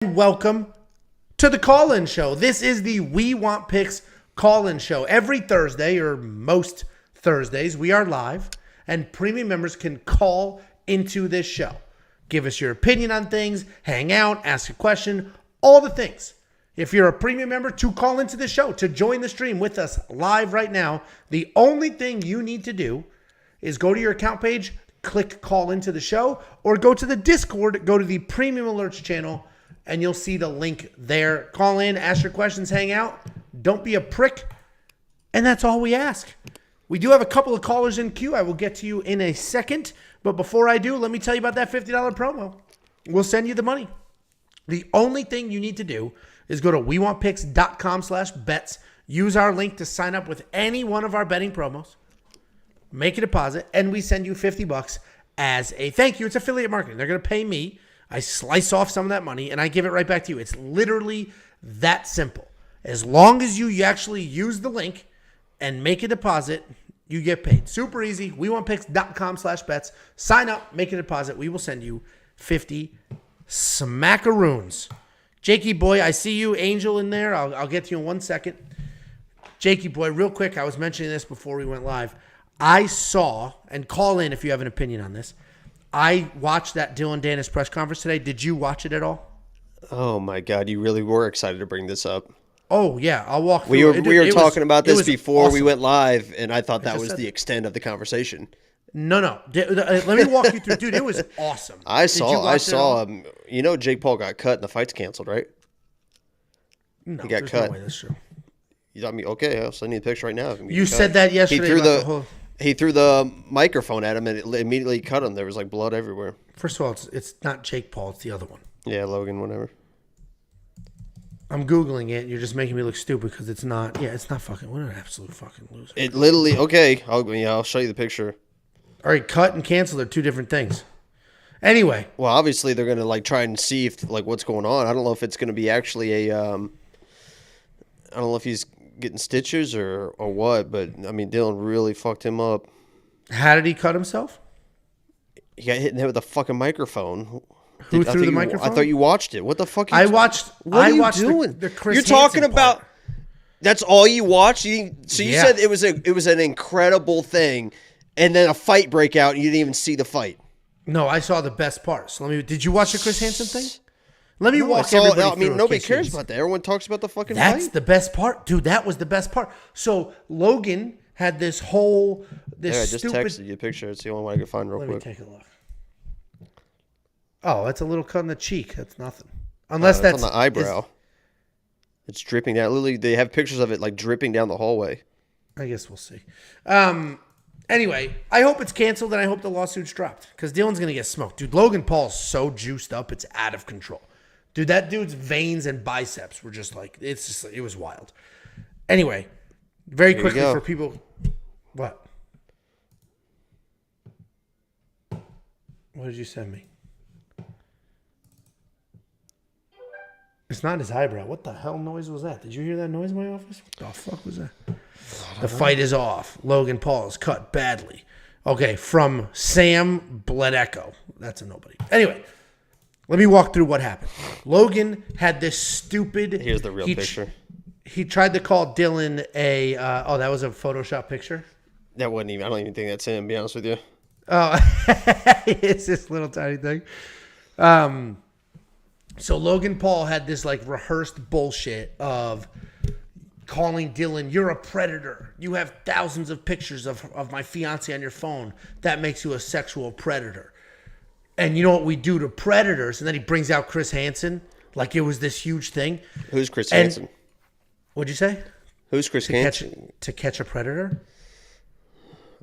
Welcome to the call-in show. This is the We Want Picks call-in show. Every Thursday, or most Thursdays, we are live, and premium members can call into this show. Give us your opinion on things, hang out, ask a question, all the things. If you're a premium member, to call into the show, to join the stream with us live right now, the only thing you need to do is go to your account page, click call into the show, or go to the Discord, go to the premium alerts channel, and you'll see the link there. Call in, ask your questions, hang out. Don't be a prick. And that's all we ask. We do have a couple of callers in queue. I will get to you in a second. But before I do, let me tell you about that $50 promo. We'll send you the money. The only thing you need to do is go to wewantpicks.com/bets. Use our link to sign up with any one of our betting promos. Make a deposit, and we send you $50 as a thank you. It's affiliate marketing. They're going to pay me. I slice off some of that money, and I give it right back to you. It's literally that simple. As long as you actually use the link and make a deposit, you get paid. Super easy. WeWantPicks.com/bets. Sign up, make a deposit. We will send you 50 smackaroons. Jakey boy, I see you. Angel in there. I'll get to you in 1 second. Jakey boy, real quick, I was mentioning this before we went live. I saw, and call in if you have an opinion on this, I watched that Dylan Dennis press conference today. Did you watch it at all? Oh, my God. You really were excited to bring this up. Oh, yeah. I'll walk through We were talking about this before awesome. We went live, and I thought that was the extent of the conversation. No. Let me walk you through. Dude, it was awesome. I saw Jake Paul got cut and the fight's canceled, right? No, he got cut. No way that's true. Okay, I'll send you a picture right now. You said that yesterday. He threw the microphone at him and it immediately cut him. There was like blood everywhere. First of all, it's not Jake Paul. It's the other one. Yeah, Logan, whatever. I'm Googling it. You're just making me look stupid because it's not. Yeah, it's not fucking. What an absolute fucking loser. It literally. Okay, I'll show you the picture. All right, cut and cancel are two different things. Anyway. Well, obviously they're gonna try and see if what's going on. I don't know if it's gonna be actually a. I don't know if he's getting stitches or what, but I mean Dylan really fucked him up. How did he cut himself? He got hit in the head with a fucking microphone. Who threw the microphone? I thought you watched it. What the fuck? I watched. What are you doing? The Chris You're talking Hansen about. Part. That's all you watched. You said it was an incredible thing, and then a fight break out, and you didn't even see the fight. No, I saw the best part. So did you watch the Chris Hansen thing? Let me walk everybody through. I mean, nobody cares about that. Everyone talks about the fucking fight. That's the best part. Dude, that was the best part. So Logan had this whole I just texted you a picture. It's the only way I could find real quick. Let me take a look. Oh, that's a little cut in the cheek. That's nothing. Unless that's on the eyebrow. It's dripping down. Literally, they have pictures of it dripping down the hallway. I guess we'll see. Anyway, I hope it's canceled and I hope the lawsuit's dropped because Dylan's going to get smoked. Dude, Logan Paul's so juiced up, it's out of control. Dude, that dude's veins and biceps were just it was wild. Anyway, very quickly for people. What? What did you send me? It's not his eyebrow. What the hell noise was that? Did you hear that noise in my office? What the fuck was that? The fight is off. Logan Paul is cut badly. Okay, from Sam Bledecko. That's a nobody. Anyway. Let me walk through what happened. Logan had this stupid... Here's the real picture. He tried to call Dylan a... that was a Photoshop picture? That wasn't even... I don't even think that's him, to be honest with you. Oh, it's this little tiny thing. So Logan Paul had this rehearsed bullshit of calling Dylan, you're a predator. You have thousands of pictures of my fiance on your phone. That makes you a sexual predator. And you know what we do to predators? And then he brings out Chris Hansen like it was this huge thing. Who's Chris Hansen? What'd you say? Who's Chris Hansen? To catch a predator?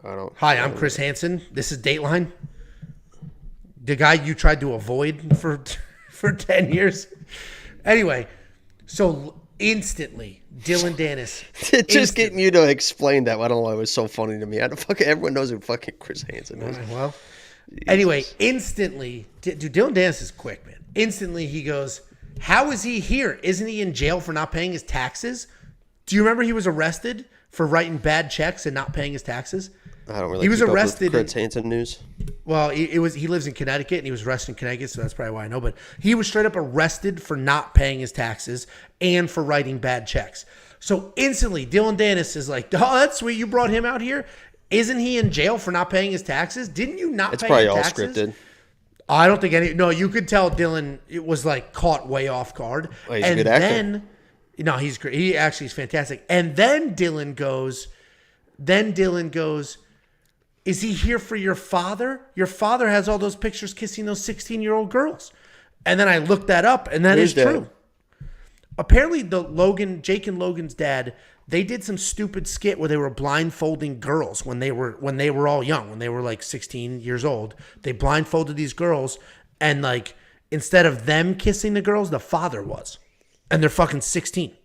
Hi, I'm Chris Hansen. This is Dateline. The guy you tried to avoid for 10 years. Anyway, so instantly, Dylan Dennis. Just getting you to explain that, I don't know why it was so funny to me. Everyone knows who fucking Chris Hansen is. Well... Anyway, instantly, dude, Dylan Dennis is quick, man. Instantly, he goes, how is he here? Isn't he in jail for not paying his taxes? Do you remember he was arrested for writing bad checks and not paying his taxes? I don't really. He was keep up with arrested. Chris Hansen news. Well, he lives in Connecticut, and he was arrested in Connecticut, so that's probably why I know. But he was straight up arrested for not paying his taxes and for writing bad checks. So instantly, Dylan Dennis is like, "Oh, that's sweet. You brought him out here. Isn't he in jail for not paying his taxes? Didn't you not pay your taxes?" It's probably all scripted. I don't think any. No, you could tell Dylan. It was like caught way off guard. Oh, he's a good actor. No, he's great. He actually is fantastic. And then Dylan goes. Is he here for your father? Your father has all those pictures kissing those 16-year-old girls. And then I looked that up, and that is true. Apparently, Jake and Logan's dad, they did some stupid skit where they were blindfolding girls when they were all young, when they were like 16 years old. They blindfolded these girls, and like instead of them kissing the girls, the father was, and they're fucking 16.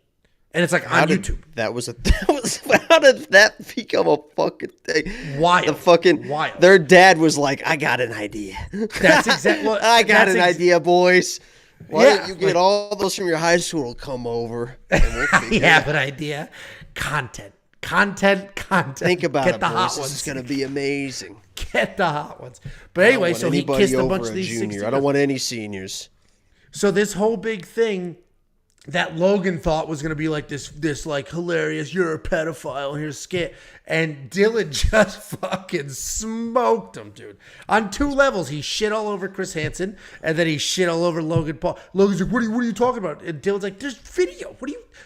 And it's like on YouTube. How did that become a fucking thing? Wild. Wild. Their dad was like, I got an idea. That's exactly what I got an idea, boys. Why don't you get all those from your high school to come over? I have an idea. Content. Think about Get it, the boys. hot This ones. is going to be amazing. Get the hot ones. But anyway, so he kissed a bunch of these 16. I don't want any seniors. So this whole big thing that Logan thought was going to be like this like hilarious, you're a pedophile, here's a skit. And Dylan just fucking smoked him, dude. On two levels. He shit all over Chris Hansen, and then he shit all over Logan Paul. Logan's like, what are you talking about? And Dylan's like, there's video.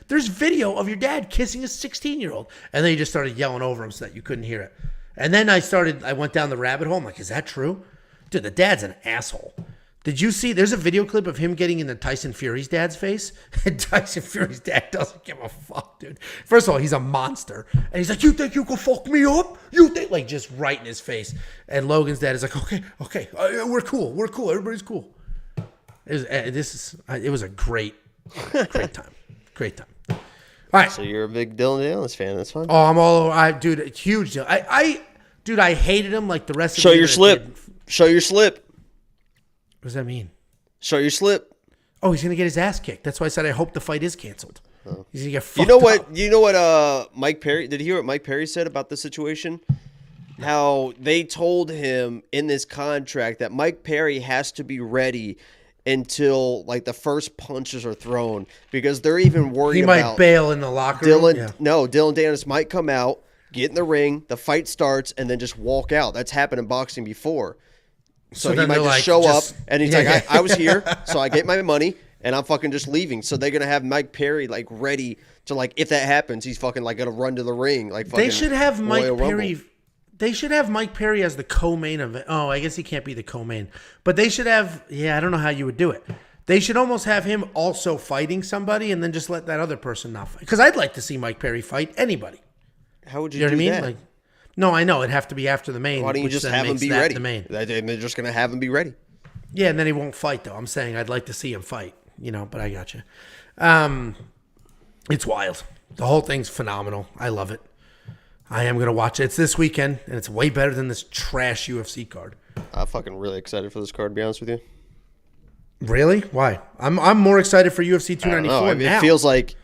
There's video of your dad kissing a 16-year-old. And then he just started yelling over him so that you couldn't hear it. And then I went down the rabbit hole. I'm like, is that true? Dude, the dad's an asshole. Did you see? There's a video clip of him getting into Tyson Fury's dad's face. And Tyson Fury's dad doesn't give a fuck, dude. First of all, he's a monster. And he's like, you think you can fuck me up? You think? Like, just right in his face. And Logan's dad is like, okay. We're cool. Everybody's cool. It was a great time. Great time. All right. So you're a big Dylan Dennis fan. That's fine. Oh, I'm all over. Dude, huge deal. Dude, I hated him like the rest of Show the your slip. Show your slip. What does that mean? Show your slip. Oh, he's gonna get his ass kicked. That's why I said I hope the fight is canceled. Oh. He's gonna get fucked You know what? Mike Perry. Did you hear what Mike Perry said about the situation? How they told him in this contract that Mike Perry has to be ready until like the first punches are thrown because they're even worried about. He might bail in the locker room. Dylan Dennis might come out, get in the ring, the fight starts, and then just walk out. That's happened in boxing before. So he might just show up, and he's like, I was here, so I get my money, and I'm fucking just leaving. So they're going to have Mike Perry, like, ready to, like, if that happens, he's fucking, like, going to run to the ring. Like, fucking they should have Mike Royal Perry. Rumble. They should have Mike Perry as the co-main event. Oh, I guess he can't be the co-main. But they should have, I don't know how you would do it. They should almost have him also fighting somebody and then just let that other person not fight. Because I'd like to see Mike Perry fight anybody. How would you know do what I mean? that? Like, no, I know. It'd have to be after the main. Why don't you just have him be ready? The main. They're just going to have him be ready. Yeah, and then he won't fight, though. I'm saying I'd like to see him fight, but I got you. It's wild. The whole thing's phenomenal. I love it. I am going to watch it. It's this weekend, and it's way better than this trash UFC card. I'm fucking really excited for this card, to be honest with you. Really? Why? I'm more excited for UFC 294 now. It feels like,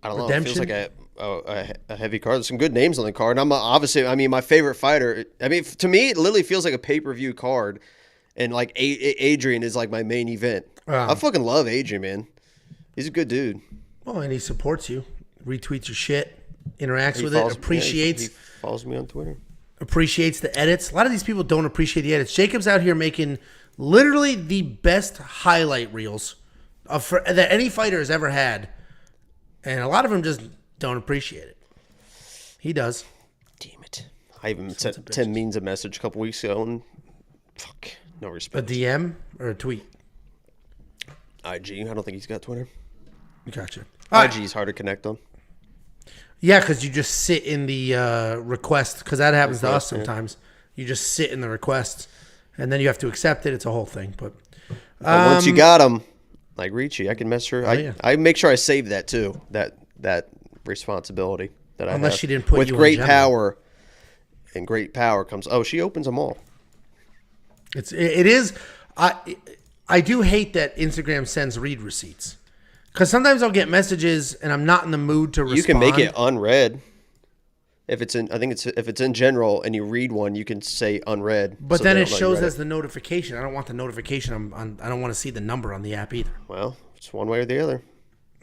Redemption? It feels like a heavy card. There's some good names on the card. And I'm my favorite fighter. To me, it literally feels like a pay-per-view card. And, like, Adrian is, like, my main event. I fucking love Adrian, man. He's a good dude. Well, and he supports you. Retweets your shit. Interacts with it. Appreciates. He follows me on Twitter. Appreciates the edits. A lot of these people don't appreciate the edits. Jacob's out here making literally the best highlight reels that any fighter has ever had. And a lot of them just don't appreciate it. He does. Damn it. I even sent Tim Means a message a couple weeks ago and fuck. No respect. A DM or a tweet? IG. I don't think he's got Twitter. Gotcha. IG is hard to connect on. Yeah, because you just sit in the request, because that happens to us sometimes. Yeah. You just sit in the request, and then you have to accept it. It's a whole thing. But once you got them, like Ricci, I can mess her. I make sure I save that too. That responsibility that I have. Unless she didn't put with you great in power, and great power comes. Oh, she opens them all. It is. I do hate that Instagram sends read receipts. Because sometimes I'll get messages and I'm not in the mood to respond. You can make it unread. If it's in, I think if it's in general and you read one, you can say unread. But then it shows as the notification. I don't want the notification. I don't want to see the number on the app either. Well, it's one way or the other.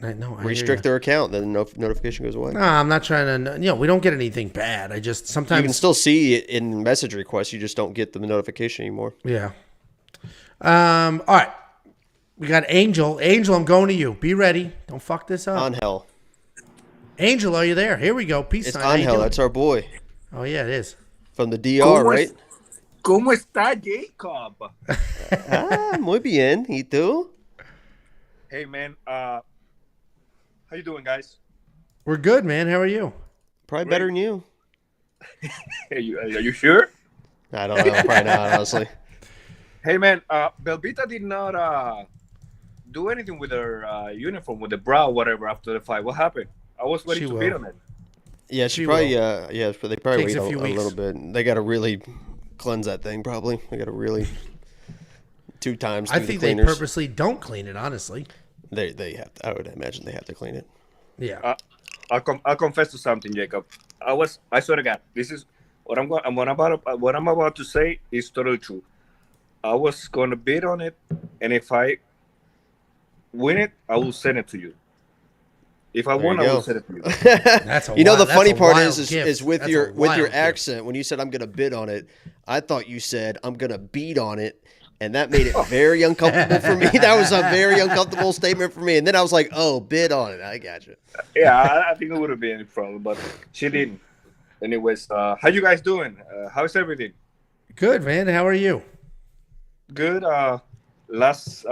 No, restrict their account, then the notification goes away. No, I'm not trying to. We don't get anything bad. I just sometimes you can still see it in message requests. You just don't get the notification anymore. Yeah. All right. We got Angel. Angel, I'm going to you. Be ready. Don't fuck this up. Angel. Angel, are you there? Here we go. Peace it's sign. Angel. That's our boy. Oh yeah, it is. From the DR, right? ¿Cómo está, Jacob? Muy bien. ¿Y tú? Hey, man. How you doing, guys? We're good, man. How are you? Probably better than you. Are you sure? I don't know. Probably not, honestly. Hey, man. Belvita did not do anything with her uniform, with the bra, whatever, after the fight. What happened? I was ready to beat on it. Yeah, she probably. But they probably Takes wait a a little bit. They got to really cleanse that thing. Probably they got to really 2 times. I think they purposely don't clean it. Honestly, they have. I would imagine they have to clean it. Yeah. I'll confess to something, Jacob. I swear to God, this is what I'm about to say is totally true. I was going to bid on it, and if I win it, I will send it to you. If I won, I will send it to you. That's a the funny part is with that's your accent. When you said I'm going to bid on it, I thought you said I'm going to beat on it. And that made it very uncomfortable for me. That was a very uncomfortable statement for me. And then I was like, oh, bid on it. I got you. Yeah, I think it would have been any problem, but she didn't. Anyways, how you guys doing? How's everything? Good, man. How are you? Good. Last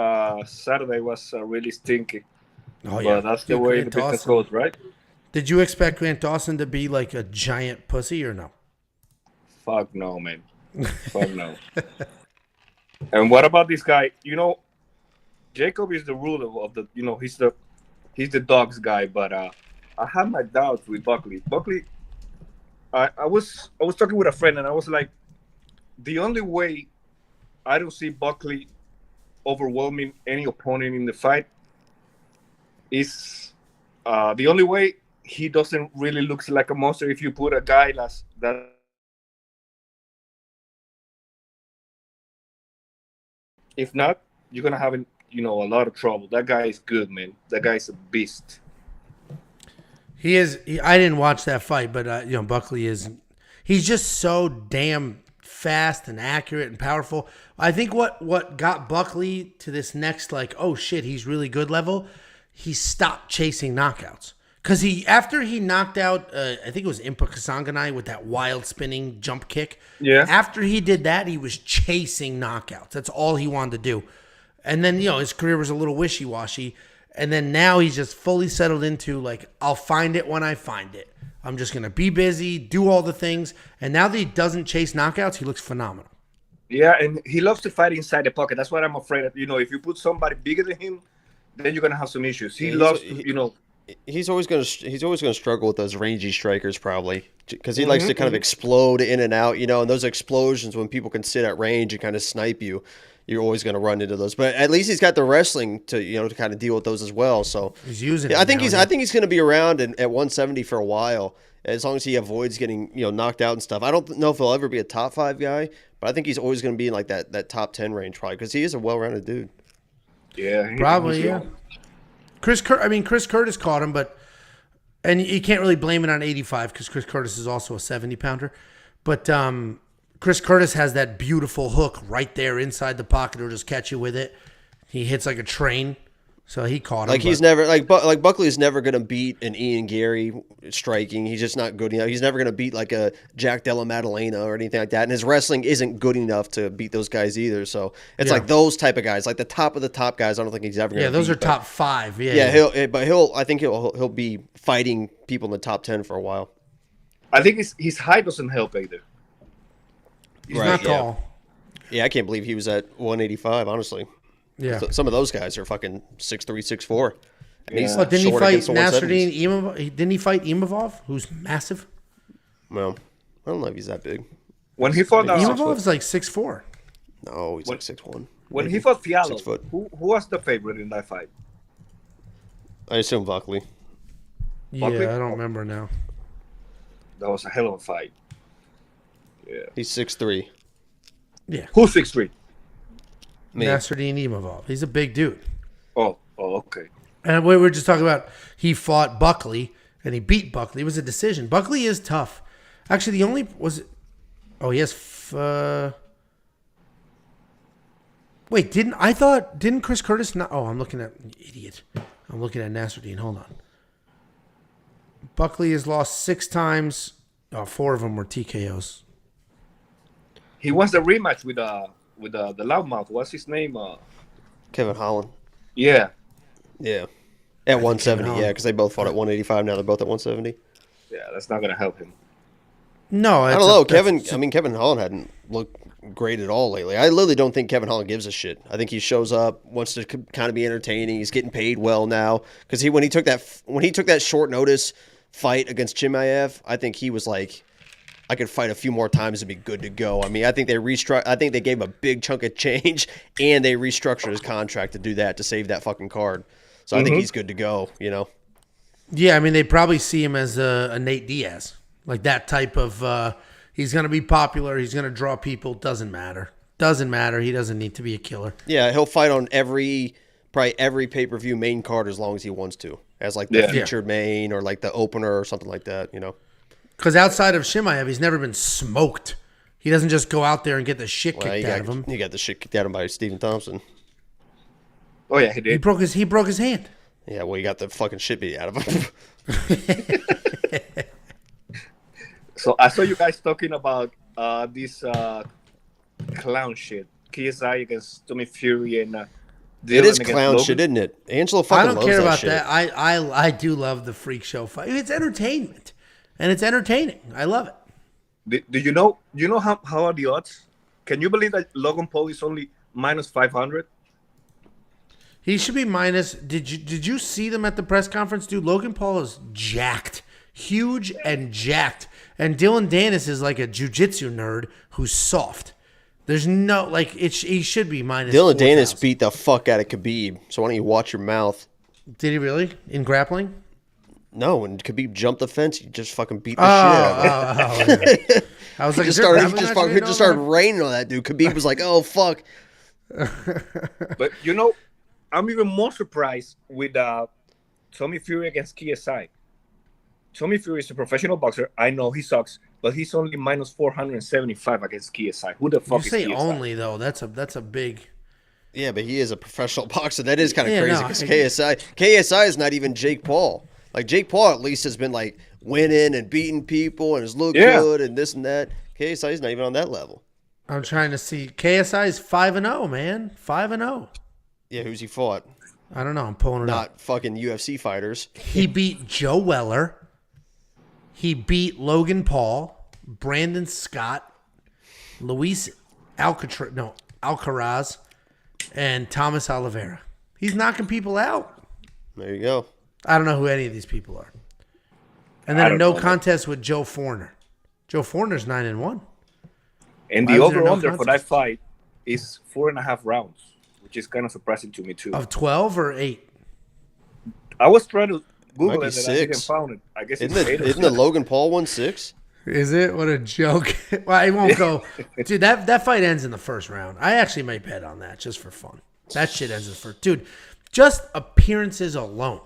Saturday was really stinky. Oh, yeah. But that's the way the business goes, right? Did you expect Grant Dawson to be like a giant pussy or no? Fuck no, man. Fuck no. And what about this guy? Jacob is the ruler of the. He's the dogs guy. But I have my doubts with Buckley. Buckley, I was talking with a friend and I was like, the only way I don't see Buckley overwhelming any opponent in the fight is the only way he doesn't really look like a monster if you put a guy that. If not, you're gonna have a lot of trouble. That guy is good, man. That guy's a beast. He is. I didn't watch that fight, but Buckley is. He's just so damn fast and accurate and powerful. I think what got Buckley to this next oh shit, he's really good level. He stopped chasing knockouts because after he knocked out I think it was Impa Kasanganay with that wild spinning jump kick. Yeah. After he did that, he was chasing knockouts. That's all he wanted to do. And then his career was a little wishy-washy. And then now he's just fully settled into I'll find it when I find it. I'm just gonna be busy, do all the things. And now that he doesn't chase knockouts, he looks phenomenal. Yeah, and he loves to fight inside the pocket. That's what I'm afraid of. If you put somebody bigger than him, then you're gonna have some issues. He loves to, He's always going to struggle with those rangy strikers probably because he likes to kind of explode in and out, and those explosions when people can sit at range and kind of snipe you, you're always going to run into those. But at least he's got the wrestling to to kind of deal with those as well. So he's using. I think he's going to be around at 170 for a while as long as he avoids getting knocked out and stuff. I don't know if he'll ever be a top 5 guy, but I think he's always going to be in that top 10 range probably because he is a well-rounded dude. Yeah, probably yeah. Chris Curtis caught him, and you can't really blame it on 85 because Chris Curtis is also a 70-pounder. But Chris Curtis has that beautiful hook right there inside the pocket. He'll just catch you with it. He hits like a train, so he caught him. He's never Buckley is never going to beat an Ian Gary striking. He's just not good enough. He's never going to beat like a Jack Della Maddalena or anything like that. And his wrestling isn't good enough to beat those guys either. So it's like those type of guys, like the top of the top guys. I don't think he's ever going to. Yeah, those are top 5. Yeah, yeah. I think he'll be fighting people in the top 10 for a while. I think his height doesn't help either. He's not tall. Yeah, I can't believe he was at 185. Honestly. Yeah, some of those guys are fucking 6'3", 6'4". And he's didn't he fight Nasruddin Imavov? Didn't he fight Imavov, who's massive? Well, I don't know if he's that big. When he fought Imavov's like 6'4". No, he's like 6'1". When he fought Fiallo, who was the favorite in that fight? I assume Buckley. Yeah, I don't remember now. That was a hell of a fight. Yeah. He's 6'3". Yeah. Who's 6'3"? Me. Nasruddin Imavov. He's a big dude. Oh, okay. And we were just talking about he fought Buckley and he beat Buckley. It was a decision. Buckley is tough. Actually, the only was. Oh, he has. Wait, didn't Chris Curtis not? Oh, I'm looking at idiot. I'm looking at Nasruddin. Hold on. Buckley has lost 6 times. Oh, 4 of them were TKOs. He wants the rematch with the loudmouth. What's his name? Kevin Holland. Yeah. Yeah. At 170, Holland. yeah, because they both fought at 185. Now they're both at 170. Yeah, that's not gonna help him. No, I don't know. Kevin Holland hadn't looked great at all lately. I literally don't think Kevin Holland gives a shit. I think he shows up, wants to kind of be entertaining. He's getting paid well now because when he took that short notice fight against Chimaev, I think he was like, I could fight a few more times and be good to go. I mean, I think they gave him a big chunk of change and they restructured his contract to do that, to save that fucking card. So I think he's good to go, you know? Yeah, I mean, they probably see him as a Nate Diaz. Like that type of, he's going to be popular. He's going to draw people. Doesn't matter. He doesn't need to be a killer. Yeah, he'll fight on probably every pay-per-view main card as long as he wants to. As like the featured main or like the opener or something like that, you know? Because outside of Chimaev, he's never been smoked. He doesn't just go out there and get the shit kicked out of him. He got the shit kicked out of him by Stephen Thompson. Oh yeah, he did. He broke his hand. Yeah, well, he got the fucking shit beat out of him. So I saw you guys talking about this clown shit. KSI against Tommy Fury and it is clown shit, isn't it? Angelo fucking loves that shit. I don't care about that. I do love the freak show fight. It's entertainment, and it's entertaining. I love it. Do you know? How are the odds? Can you believe that Logan Paul is only minus 500? He should be minus. Did you see them at the press conference, dude? Logan Paul is jacked, huge and jacked, and Dylan Dennis is like a jiu-jitsu nerd who's soft. There's no he should be minus. Dylan Dennis beat the fuck out of Khabib. So why don't you watch your mouth? Did he really in grappling? No, when Khabib jumped the fence, he just fucking beat the shit out of him. Yeah. I was like, he just started raining on that dude. Khabib was like, "Oh fuck." But I'm even more surprised with Tommy Fury against KSI. Tommy Fury is a professional boxer. I know he sucks, but he's only minus 475 against KSI. Who the fuck is KSI? You say only though. That's a big. Yeah, but he is a professional boxer. That is kind of crazy because KSI is not even Jake Paul. Like Jake Paul at least has been like winning and beating people and has looked good and this and that. KSI is not even on that level. I'm trying to see. KSI is 5-0, man. 5-0. Yeah, who's he fought? I don't know. I'm pulling it up. Not fucking UFC fighters. He beat Joe Weller. He beat Logan Paul, Brandon Scott, Luis Alcaraz, and Thomas Oliveira. He's knocking people out. There you go. I don't know who any of these people are. And then a no contest with Joe Forner. Joe Forner's 9-1. And the over-under for that fight is 4.5 rounds, which is kind of surprising to me too. Of 12 or 8? I was trying to Google it, and I didn't found it. I guess isn't the Logan Paul one 6? Is it? What a joke. Well, I won't go. Dude, that fight ends in the first round. I actually might bet on that just for fun. That shit ends in the first. Dude, just appearances alone.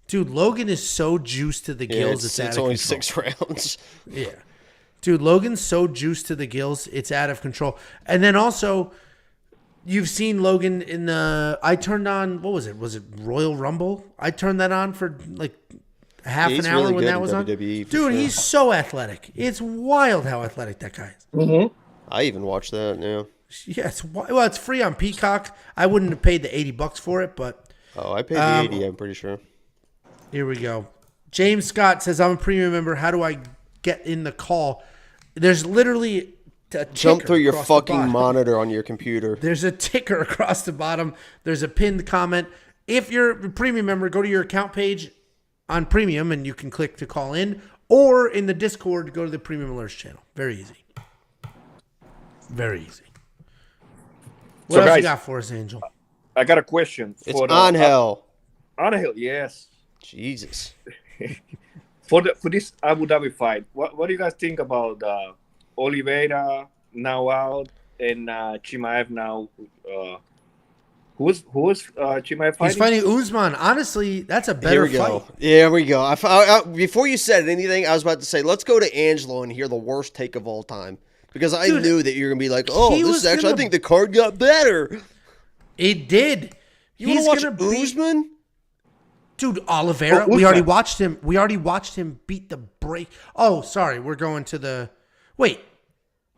Dude, Logan is so juiced to the gills. It's only 6 rounds. Yeah. Dude, Logan's so juiced to the gills, it's out of control. And then also, you've seen Logan in the... I turned on... What was it? Was it Royal Rumble? I turned that on for like half an hour when that was on. Dude, he's so athletic. It's wild how athletic that guy is. Mm-hmm. I even watched that, yeah. Yeah, it's free on Peacock. I wouldn't have paid the $80 for it, but... Oh, I paid the 80, I'm pretty sure. Here we go. James Scott says, I'm a premium member. How do I get in the call? There's literally a jump through your fucking monitor on your computer. There's a ticker across the bottom. There's a pinned comment. If you're a premium member, go to your account page on premium and you can click to call in, or in the Discord, go to the premium alerts channel. Very easy. Very easy. What else you got for us, Angel? I got a question. It's Angel. Angel, yes. Jesus. for this Abu Dhabi fight, what do you guys think about Oliveira now out and Chimaev now? Who's Chimaev fighting? He's fighting Usman. Honestly, that's a better Here we fight. go. Here we go. I, before you said anything, I was about to say, let's go to Angelo and hear the worst take of all time. Because I knew that you're going to be like, oh, this is actually, I think the card got better. It did. You want to watch Usman? Dude, Oliveira, we already watched him. We already watched him beat the break. Oh, sorry. We're going to the... Wait.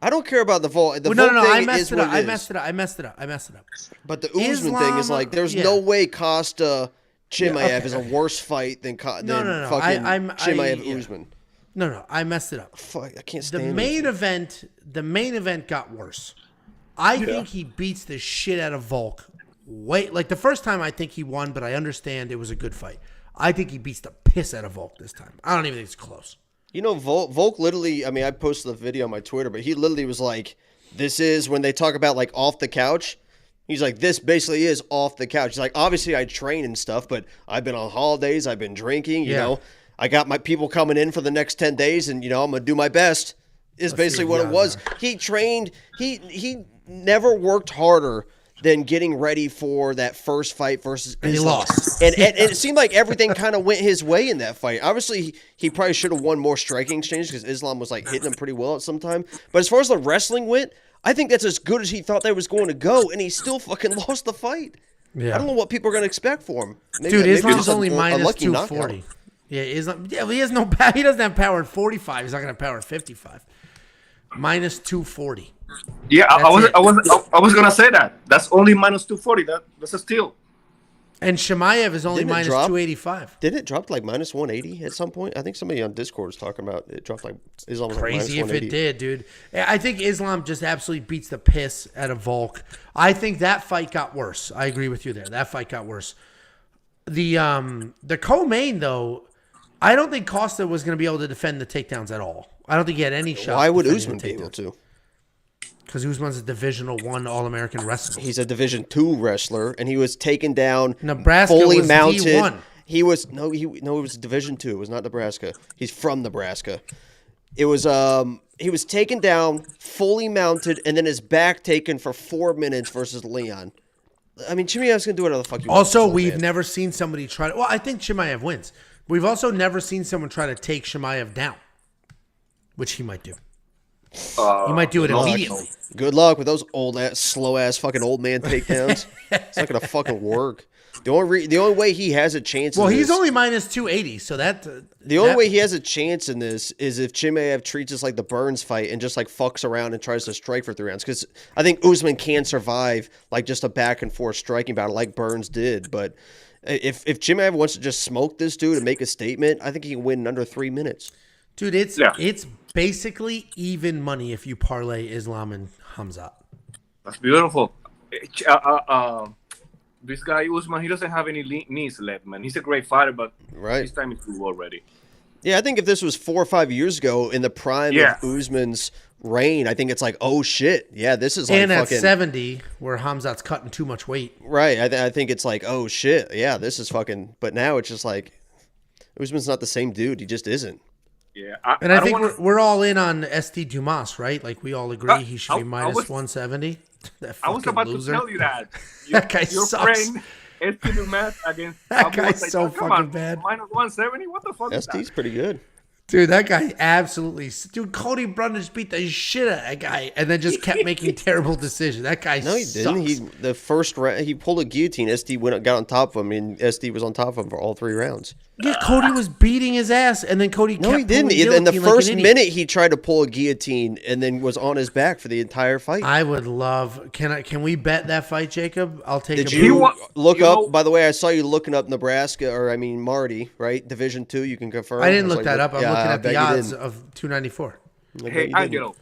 I don't care about the Volk. No, I messed it up. I messed it up. But the Usman thing is like, there's no way Costa Chimaev is a worse fight than fucking Chimaev Usman. No, I messed it up. Fuck, I can't stand the main event got worse. I think he beats the shit out of Volk. Like the first time I think he won, but I understand it was a good fight. I think he beats the piss out of Volk this time. I don't even think it's close. You know, Volk literally, I mean, I posted the video on my Twitter, but he literally was like, this is when they talk about like off the couch. He's like, this basically is off the couch. He's like, obviously I train and stuff, but I've been on holidays. I've been drinking, you know. I got my people coming in for the next 10 days and, you know, I'm going to do my best is basically what it was. He trained. He never worked harder than getting ready for that first fight versus Islam. And he lost. And it seemed like everything kind of went his way in that fight. Obviously, he probably should have won more striking exchanges because Islam was like hitting him pretty well at some time. But as far as the wrestling went, I think that's as good as he thought that was going to go, and he still fucking lost the fight. Yeah. I don't know what people are going to expect for him. Dude, Islam's only minus 240. Knockout. Yeah, Islam. Yeah, he has no. He doesn't have power at 45. He's not going to have power at 55. Minus 240. Yeah, I was gonna say that. That's only minus 240. That's a steal. And Chimaev is only minus 285. Didn't it drop to like minus 180 at some point? I think somebody on Discord was talking about it dropped like Islam was crazy like if it did, dude. I think Islam just absolutely beats the piss out of Volk. I think that fight got worse. I agree with you there. That fight got worse. The co-main though, I don't think Costa was going to be able to defend the takedowns at all. I don't think he had any shot. Why would Usman be able to? Because Usman's a Divisional I All-American wrestler. He's a Division II wrestler, and he was taken down. Nebraska fully was mounted. D1. He was it was Division II. It was not Nebraska. He's from Nebraska. It was he was taken down, fully mounted, and then his back taken for 4 minutes versus Leon. I mean, Chimaev's gonna do whatever the fuck you want. Also, we've never seen somebody try to. Well, I think Chimaev wins. We've also never seen someone try to take Chimaev down, which he might do. He might do it immediately. Good luck with those slow ass fucking old man takedowns. It's not gonna fucking work. The only way he has a chance. Well, he's only minus 280, so that the only way he has a chance in this is if Chimaev treats this like the Burns fight and just like fucks around and tries to strike for 3 rounds. Because I think Usman can survive like just a back and forth striking battle like Burns did. But if Chimaev wants to just smoke this dude and make a statement, I think he can win in under 3 minutes. Dude, it's basically even money if you parlay Islam and Hamzat. That's beautiful. This guy Usman, he doesn't have any knees left, man. He's a great fighter, but his time is through already. Yeah, I think if this was 4 or 5 years ago in the prime of Usman's reign, I think it's like, oh shit, yeah, this is like and at 70, where Hamzat's cutting too much weight. Right, I think it's like, oh shit, yeah, this is fucking. But now it's just like, Usman's not the same dude. He just isn't. Yeah, I think we're all in on St. Dumas, right? Like we all agree he should be minus 170. I was about to tell you that. That guy sucks. Friend, St. Dumas against that guy's so fucking bad. Minus 170? What the fuck is that? ST's pretty good. Dude, that guy absolutely... Dude, Cody Brundage beat the shit out of that guy and then just kept making terrible decisions. That guy No, he didn't. Sucks. The first round, he pulled a guillotine. ST got on top of him, and ST was on top of him for all 3 rounds. Yeah, Cody was beating his ass, and then Cody kept No, he didn't. In the first minute, he tried to pull a guillotine and then was on his back for the entire fight. I would love... Can we bet that fight, Jacob? I'll take Did you look up... By the way, I saw you looking up Nebraska, Marty, right? Division II, you can confirm. I didn't look that up. I'm looking at the odds of 294. Hey, Angelo,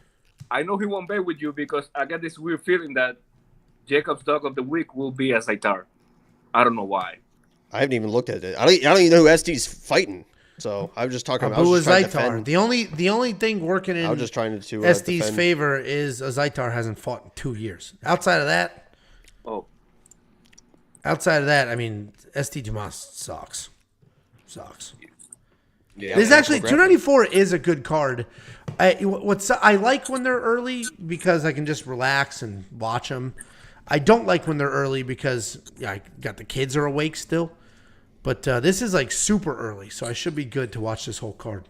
I know he won't bet with you because I got this weird feeling that Jacob's dog of the week will be a Zaitar. I don't know why. I haven't even looked at it. I don't even know who ST's fighting. So I was just talking about Zaitar. The only thing working in I was just trying to ST's defend. favor is Zaitar hasn't fought in 2 years. Outside of that, I mean, ST Dumas sucks. Yeah. This actually 294 is a good card. I like when they're early because I can just relax and watch them. I don't like when they're early because I got the kids are awake still. But this is like super early, so I should be good to watch this whole card.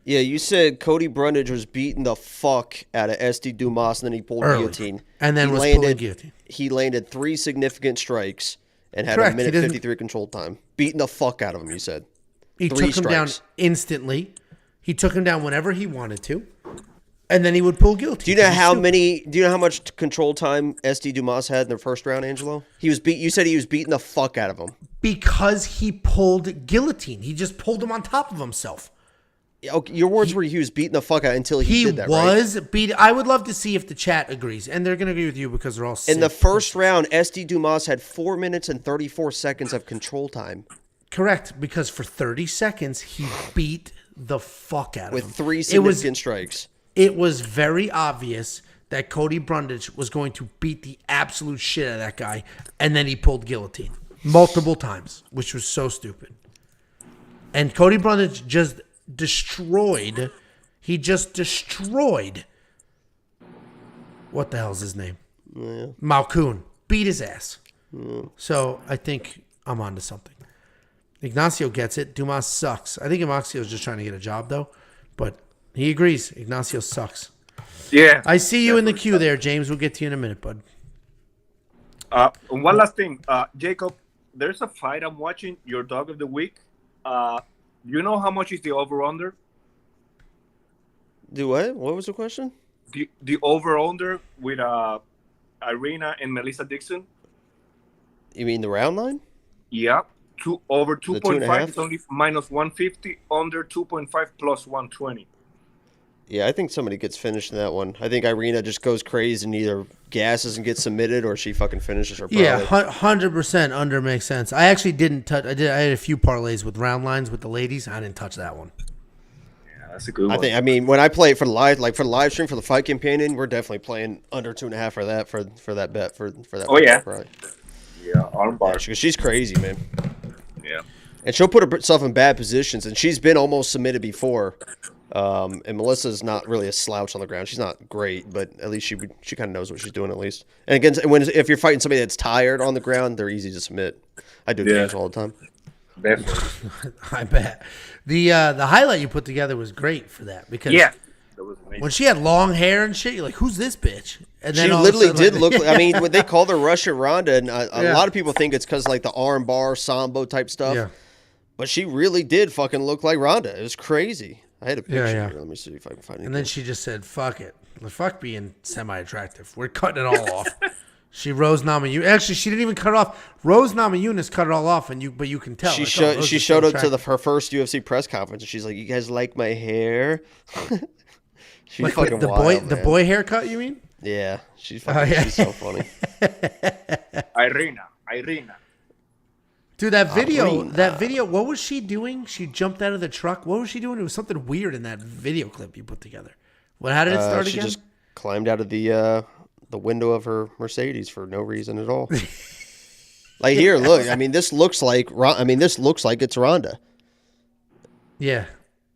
Yeah, you said Cody Brundage was beating the fuck out of SD Dumas, and then he pulled guillotine. And then pulling guillotine. He landed 3 significant strikes and had a minute 53 control time. Beating the fuck out of him, you said. He took him down instantly. He took him down whenever he wanted to. And then he would pull guillotine. Do you know how much control time SD Dumas had in the first round, Angelo? You said he was beating the fuck out of him. Because he pulled guillotine. He just pulled him on top of himself. Okay, your words were he was beating the fuck out until he did that, right? I would love to see if the chat agrees. And they're going to agree with you because they're all sick. In the first round, SD Dumas had 4 minutes and 34 seconds of control time. Correct. Because for 30 seconds, he beat the fuck out of him. With 3 significant strikes. It was very obvious that Cody Brundage was going to beat the absolute shit out of that guy. And then he pulled guillotine multiple times, which was so stupid. And Cody Brundage just destroyed. What the hell's his name? Yeah. Malkoun. Beat his ass. So I think I'm onto something. Ignacio gets it. Dumas sucks. I think Ignacio's just trying to get a job, though. But he agrees. Ignacio sucks. Yeah. I see you in the queue there, James. We'll get to you in a minute, bud. One last thing. Jacob, there's a fight I'm watching, your dog of the week. You know how much is the over-under? Do what? What was the question? The over-under with Irina and Melissa Dixon. You mean the round line? Yeah. Over 2.5 is only minus 150. Under 2.5 plus 120. Yeah, I think somebody gets finished in that one. I think Irina just goes crazy and either gasses and gets submitted or she fucking finishes her. Yeah, 100% under makes sense. I actually didn't touch. I had a few parlays with round lines with the ladies. I didn't touch that one. Yeah, that's a good one. I mean, when I play it for the live stream for the fight companion, we're definitely playing under 2.5 for that for that bet for that. Oh yeah, probably. Yeah, armbar. Yeah, she's crazy, man. Yeah, and she'll put herself in bad positions, and she's been almost submitted before. And Melissa's not really a slouch on the ground. She's not great, but at least she kind of knows what she's doing at least. And again, if you're fighting somebody that's tired on the ground, they're easy to submit. I do games all the time. Definitely. I bet. The highlight you put together was great for that because that was amazing. When she had long hair and shit, you're like, who's this bitch? And then she literally did look. I mean, when they call her Russian Ronda, and a lot of people think it's because like the arm bar sambo type stuff. Yeah. But she really did fucking look like Ronda. It was crazy. I had a picture here. Let me see if I can find it. And then she just said, fuck it. Fuck being semi-attractive. We're cutting it all off. She Rose Namajunas. Actually, she didn't even cut it off. Rose Namajunas cut it all off, but you can tell. She showed up to her first UFC press conference, and she's like, "You guys like my hair?" She's like fucking the wild, the boy haircut. You mean? Yeah, she's fucking. She's so funny. Irina. Dude, that video, what was she doing? She jumped out of the truck. What was she doing? It was something weird in that video clip you put together. How did it start again? She just climbed out of the window of her Mercedes for no reason at all. Like here, look. I mean, this looks like it's Ronda. Yeah.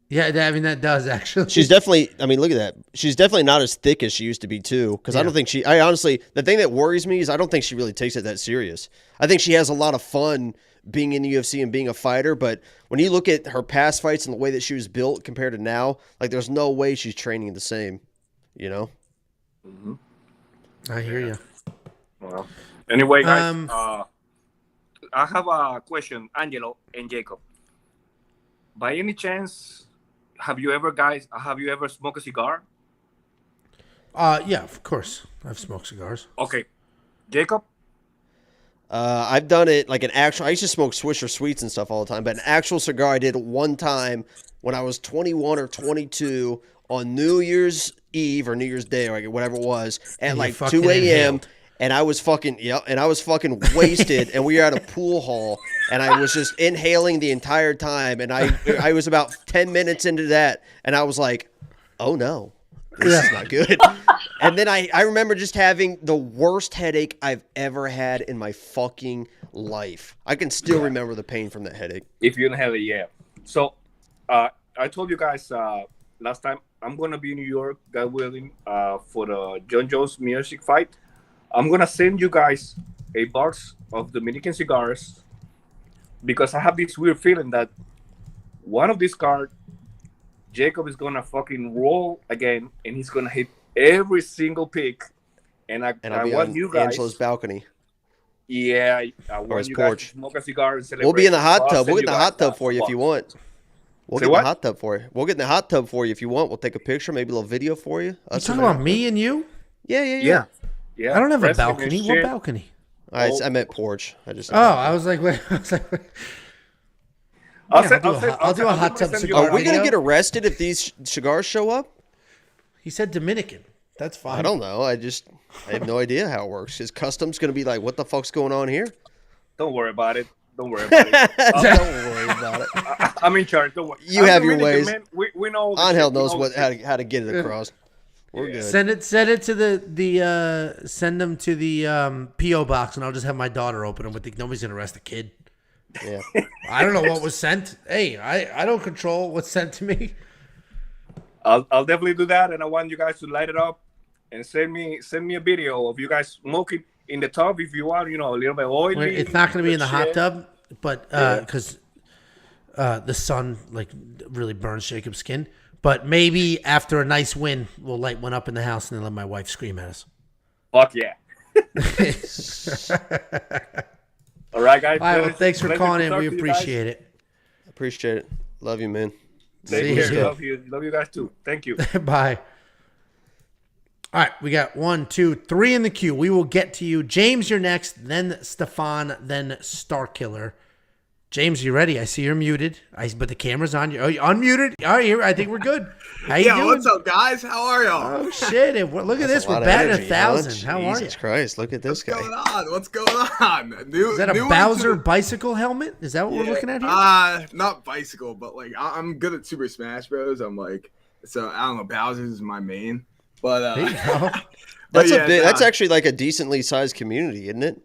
Yeah, I mean, that does actually. She's definitely, I mean, look at that. She's definitely not as thick as she used to be, too. Because I don't think I honestly, the thing that worries me is I don't think she really takes it that serious. I think she has a lot of fun being in the UFC and being a fighter. But when you look at her past fights and the way that she was built compared to now, like there's no way she's training the same, you know? Mm-hmm. I hear you. Well, anyway, guys, I have a question, Angelo and Jacob. By any chance, have you ever smoked a cigar? Yeah, of course. I've smoked cigars. Okay. Jacob? I've done it like an actual. I used to smoke Swisher Sweets and stuff all the time, but an actual cigar I did one time when I was 21 or 22 on New Year's Eve or New Year's Day or whatever it was at like 2 a.m. And I was fucking wasted, and we were at a pool hall, and I was just inhaling the entire time, and I was about 10 minutes into that, and I was like, oh no, this is not good. And then I remember just having the worst headache I've ever had in my fucking life. I can still remember the pain from that headache. If you inhale it, yeah. So I told you guys last time I'm gonna be in New York, God willing, for the John Jones music fight. I'm gonna send you guys a box of Dominican cigars because I have this weird feeling that one of these cards, Jacob is gonna fucking roll again, and he's gonna hit every single pick. And I want you guys. Angelo's balcony. Yeah, I want you guys to smoke a cigar and celebrate. We'll be in the hot tub. We'll get the hot tub for you if you want. We'll get the hot tub for you. We'll get in the hot tub for you if you want. We'll take a picture, maybe a little video for you. You talking about me and you? Yeah. Yeah. I don't have a balcony. What balcony? I meant porch. I was like, wait. I'll do a hot tub cigar. Are we going to get arrested if these cigars show up? He said Dominican. That's fine. I don't know. I have no idea how it works. Is customs going to be like, what the fuck's going on here? Don't worry about it. Don't worry about it. Don't worry about it. I'm in charge. Don't worry. You have your ways. Man. We know. Angel knows how to get it across. We're good. Send it to send them to the PO box, and I'll just have my daughter open them. Nobody's gonna arrest a kid. Yeah. I don't know what was sent. Hey, I don't control what's sent to me. I'll definitely do that, and I want you guys to light it up and send me a video of you guys smoking in the tub if you want. A little bit oily. It's not going to be in the hot tub, but because the sun really burns Jacob's skin. But maybe after a nice win, we'll light one up in the house and then let my wife scream at us. Fuck yeah! All right, guys. All right, well, thanks for calling in. We appreciate it. Appreciate it. Love you, man. Take care. Love you guys too. Thank you. Bye. All right, we got 1, 2, 3 in the queue. We will get to you. James, you're next, then Stefan, then Starkiller. James, you ready? I see you're muted, but the camera's on you. Oh, you're unmuted? All right, I think we're good. How you doing? What's up, guys? How are y'all? Oh, shit. Look at this. We're batting 1,000. How are you? Jesus Christ, look at this guy. What's going on? Is that a Bowser bicycle helmet? Is that what we're looking at here? Not bicycle, but I'm good at Super Smash Bros. So I don't know, Bowser's is my main. But there you go. That's actually like a decently sized community, isn't it?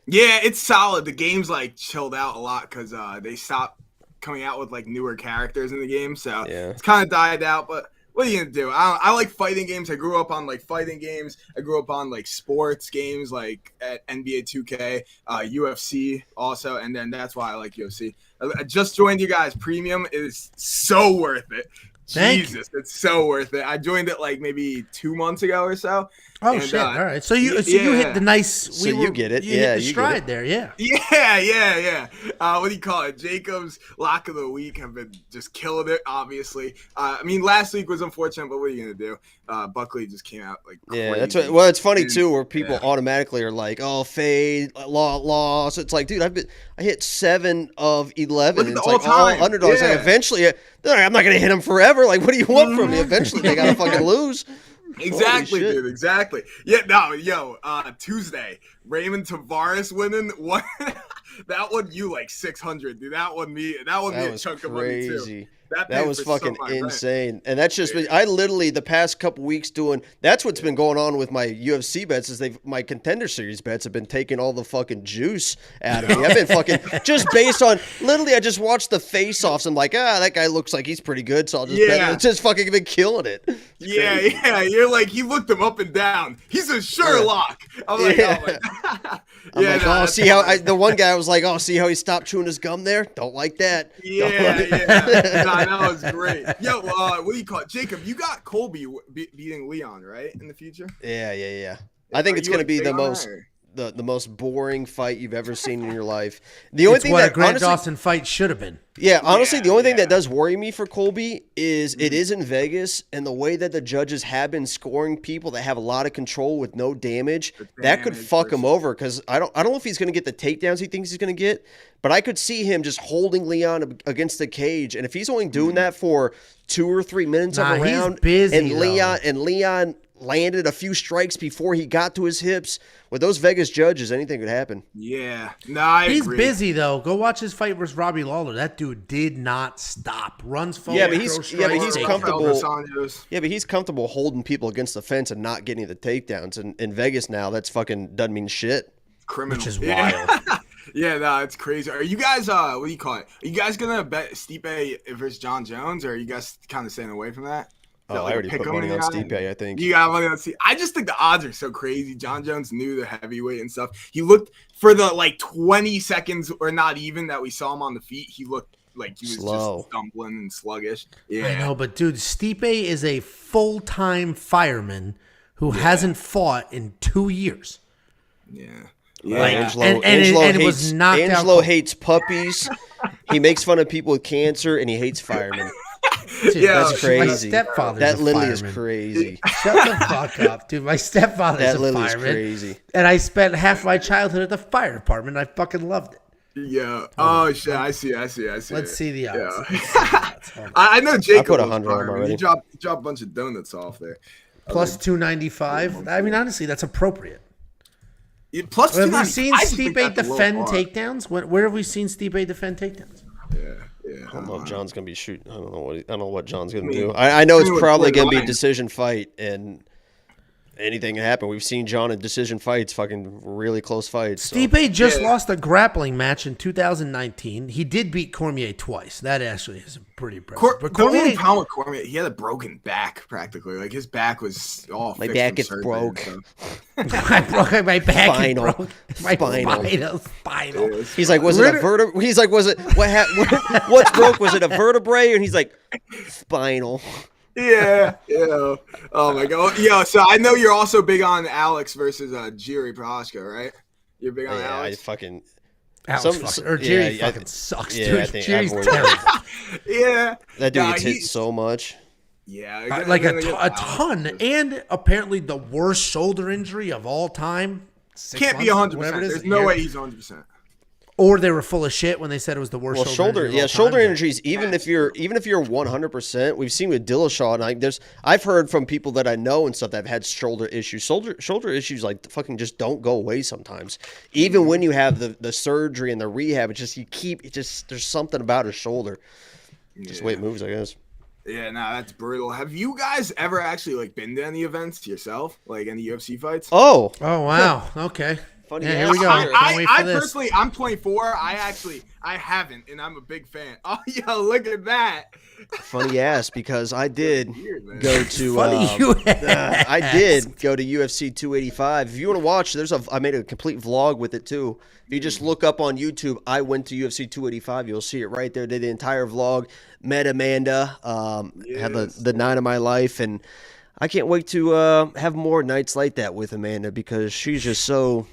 Yeah, it's solid. The game's chilled out a lot because they stopped coming out with newer characters in the game, so it's kind of died out. But what are you gonna do? I like fighting games. I grew up on fighting games. I grew up on sports games at NBA 2K, UFC also, and then that's why I like UFC. I just joined you guys. Premium is so worth it. Jesus, it's so worth it. I joined it maybe 2 months ago or so. Oh, shit. All right. So you hit the nice... you get it. You hit the stride there, yeah. Yeah. What do you call it? Jacob's Lock of the Week have been just killing it, obviously. Last week was unfortunate, but what are you going to do? Buckley just came out crazy. Yeah, that's right. Well, it's funny, too, where people automatically are like, oh, fade, loss. It's like, dude, I hit 7 of 11. Look at it's all underdogs. Yeah. Eventually, I'm not going to hit them forever. What do you want from me? Eventually, they got to fucking lose. Exactly, dude. Exactly. Yeah. No. Tuesday, Raymond Tavares winning. What? That one you 600, dude. That one me a chunk of money too. That was fucking insane. And that's just I literally the past couple weeks that's what's been going on with my UFC bets is my Contender Series bets have been taking all the fucking juice out of me. I've been fucking just based on literally I just watched the face-offs. I'm like, that guy looks like he's pretty good, so I'll just bet. It's just fucking been killing it. Yeah. You're he looked him up and down. He's a sure lock. I'm like, see how the one guy was like, see how he stopped chewing his gum there? Don't like that. Yeah. That was great. Yo, what do you call it? Jacob, you got Colby beating Leon, right, in the future? Yeah. I think it's going to be the most boring fight you've ever seen in your life. The only thing a Grant Dawson fight should have been. Yeah, honestly, the only thing that does worry me for Colby is it is in Vegas, and the way that the judges have been scoring people that have a lot of control with no damage, that could fuck him over. Because I don't know if he's going to get the takedowns he thinks he's going to get, but I could see him just holding Leon against the cage, and if he's only doing that for 2 or 3 minutes of a round, he's busy, and Leon landed a few strikes before he got to his hips. With those Vegas judges, anything could happen. Yeah. I he's agree. busy, though. Go watch his fight versus Robbie Lawler. That dude did not stop. Runs forward, he's comfortable. Yeah, but he's comfortable holding people against the fence and not getting the takedowns. And in Vegas now, that's fucking doesn't mean shit. Criminal. Which is wild. Yeah, no, it's crazy. Are you guys, what do you call it? Are you guys gonna bet Stipe versus John Jones, or are you guys kind of staying away from that? I already put money on Stipe, I think. You got money on Stipe. I just think the odds are so crazy. John Jones knew the heavyweight and stuff. He looked, for the 20 seconds or not even that we saw him on the feet, he looked like he was slow, just stumbling and sluggish. Yeah, I know, but dude, Stipe is a full-time fireman who hasn't fought in 2 years. Yeah. Angelo was knocked out. Angelo hates puppies. He makes fun of people with cancer, and he hates firemen. Dude, that's crazy. My stepfather's that a literally fireman. is crazy. Shut the fuck up, dude. My stepfather's That a literally is fireman. crazy. And I spent half my childhood at the fire department. I fucking loved it. Yeah. Oh shit. I see. Let's see the odds. Yeah. Let's see the odds. I know Jacob. I put 100 on him already. He dropped a bunch of donuts off there. Plus 295. I mean, honestly, that's appropriate. Plus, have we seen Stipe defend takedowns? Where have we seen Stipe defend takedowns? Yeah. I don't know if John's gonna be shooting. I don't know what John's gonna do. I know it's probably gonna be a decision fight, and anything can happen. We've seen John in decision fights, fucking really close fights. So. Stipe just lost a grappling match in 2019. He did beat Cormier twice. That actually is pretty impressive. But the only problem with Cormier, he had a broken back practically. Like his back was all my fixed back is surgery, broke. So. I broke my back. Spinal. Broke my spinal. He's like, was it a vertebrae? He's like, was it what's broke? Was it a vertebrae? And he's like, spinal. Yeah. Oh my god. Yeah. So I know you're also big on Alex versus Jiri Prochazka, right? You're big on Alex. I fucking. Jiri fucking sucks, yeah, dude. I think Jiri's terrible. Yeah. That dude gets hit so much. Yeah. Like a ton. And apparently the worst shoulder injury of all time. Can't be 100%. There's no way he's 100%. Or they were full of shit when they said it was the worst shoulder injury. Shoulder injuries. Even if you're 100%, we've seen with Dillashaw, and I've heard from people that I know and stuff that have had shoulder issues. Shoulder issues like fucking just don't go away sometimes. Even when you have the surgery and the rehab, there's something about a shoulder. Just the way it moves, I guess. Yeah, that's brutal. Have you guys ever actually been to any events yourself, like any UFC fights? Oh wow. Okay. Funny. Yeah, here we go. I personally, I'm 24. I haven't, and I'm a big fan. Oh, yo, look at that. Funny ass, because I did go to. I did go to UFC 285. If you want to watch, I made a complete vlog with it too. If you just look up on YouTube, I went to UFC 285. You'll see it right there. Did the entire vlog. Met Amanda. Had the night of my life, and I can't wait to have more nights like that with Amanda, because she's just so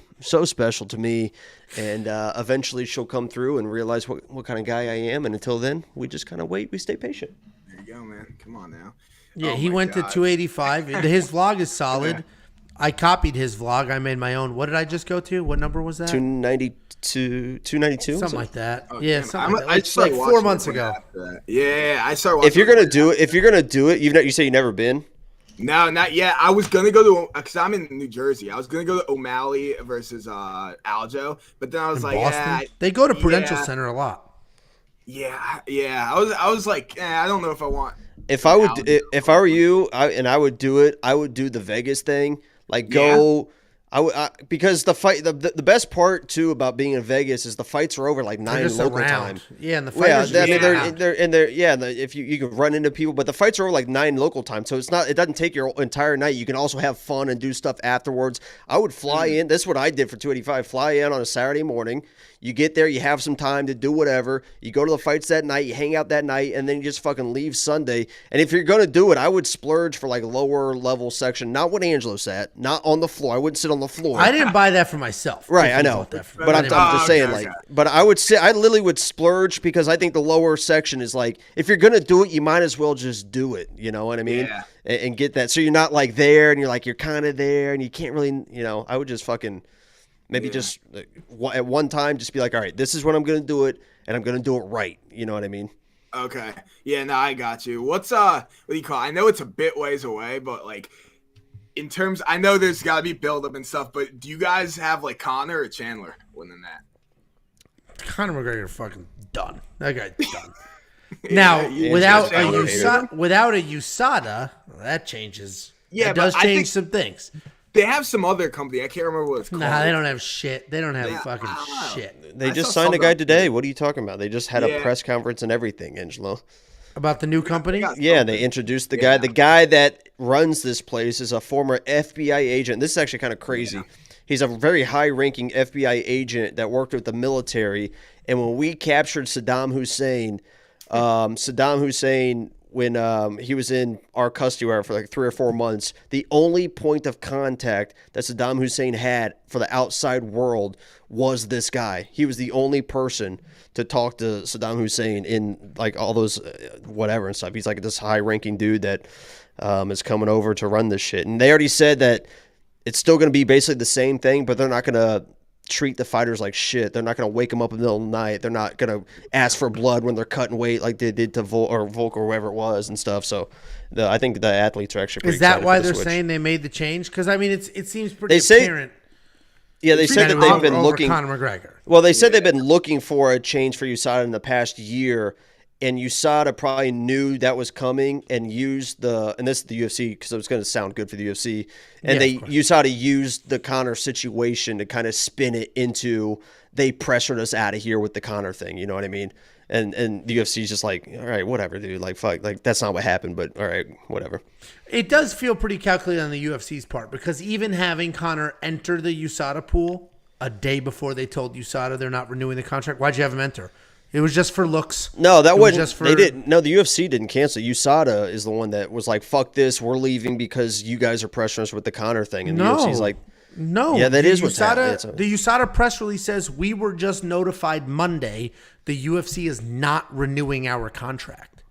special to me, and eventually she'll come through and realize what kind of guy I am, and until then we just kind of wait, we stay patient. There you go, man. Come on now. Yeah, he went to 285. His vlog is solid. I copied his vlog. I made my own. What did I just go to? What number was that? 292 something like that. Oh, yeah, damn. something like that. It's like 4 months ago. Yeah, I started watching. If you're gonna do it, you say you've never been. No, not yet. I was gonna go to, because I'm in New Jersey. I was gonna go to O'Malley versus Aljo, but then I was Boston? They go to Prudential Center a lot. Yeah. I was like, I don't know if I want. If I were you, I would do it. I would do the Vegas thing. Go. Because the fight, the best part too about being in Vegas is the fights are over 9 local time. Yeah, and the fighters. If you can run into people, but the fights are over 9 local time, so it doesn't take your entire night. You can also have fun and do stuff afterwards. I would fly in. That's what I did for 285. Fly in on a Saturday morning. You get there, you have some time to do whatever. You go to the fights that night, you hang out that night, and then you just fucking leave Sunday. And if you're going to do it, I would splurge for lower level section. Not what Angelo sat, not on the floor. I wouldn't sit on the floor. I didn't buy that for myself. Right, I know. But I'm just saying, but I literally would splurge, because I think the lower section is if you're going to do it, you might as well just do it. You know what I mean? Yeah. And get that. So you're not there and you're kind of there and you can't really, I would just fucking. Maybe just at one time, just be all right, this is when I'm going to do it, and I'm going to do it right. You know what I mean? Okay. Yeah, no, I got you. What's, what do you call it? I know it's a bit ways away, but, in terms, I know there's got to be build-up and stuff, but do you guys have, Conor or Chandler winning that? Conor McGregor fucking done. That guy's done. Now, without a USADA, that changes. Yeah, it does change some things. They have some other company. I can't remember what it's called. Nah, they don't have shit. They don't have fucking shit. They just signed a guy today. What are you talking about? They just had a press conference and everything, Angelo. About the new company? Yeah, they introduced the guy. The guy that runs this place is a former FBI agent. This is actually kind of crazy. Yeah. He's a very high-ranking FBI agent that worked with the military. And when we captured Saddam Hussein, when he was in our custody for like 3 or 4 months, the only point of contact that Saddam Hussein had for the outside world was this guy. He was the only person to talk to Saddam Hussein in like all those whatever and stuff. He's like this high-ranking dude that is coming over to run this shit. And they already said that it's still going to be basically the same thing, but they're not going to treat the fighters like shit. They're not going to wake them up in the middle of the night. They're not going to ask for blood when they're cutting weight like they did to Volk or whoever it was and stuff. So I think the athletes are actually pretty excited. Is that why they're saying they made the change? Because, I mean, it seems pretty apparent. Yeah, they said that they've been looking. Conor McGregor. Well, they said they've been looking for a change for USADA in the past year, and USADA probably knew that was coming and used and this is the UFC because it was going to sound good for the UFC, and USADA used the Conor situation to kind of spin it into they pressured us out of here with the Conor thing. You know what I mean? And the UFC is just like, all right, whatever, dude. Like, fuck, like that's not what happened, but all right, whatever. It does feel pretty calculated on the UFC's part because even having Conor enter the USADA pool a day before they told USADA they're not renewing the contract, why'd you have him enter? It was just for looks. No, that wasn't. Just for, they didn't. No, the UFC didn't cancel. USADA is the one that was like, "Fuck this, we're leaving because you guys are pressuring us with the Conor thing." And the UFC's like, "No, yeah, that is what's happening." The USADA press release says we were just notified Monday the UFC is not renewing our contract.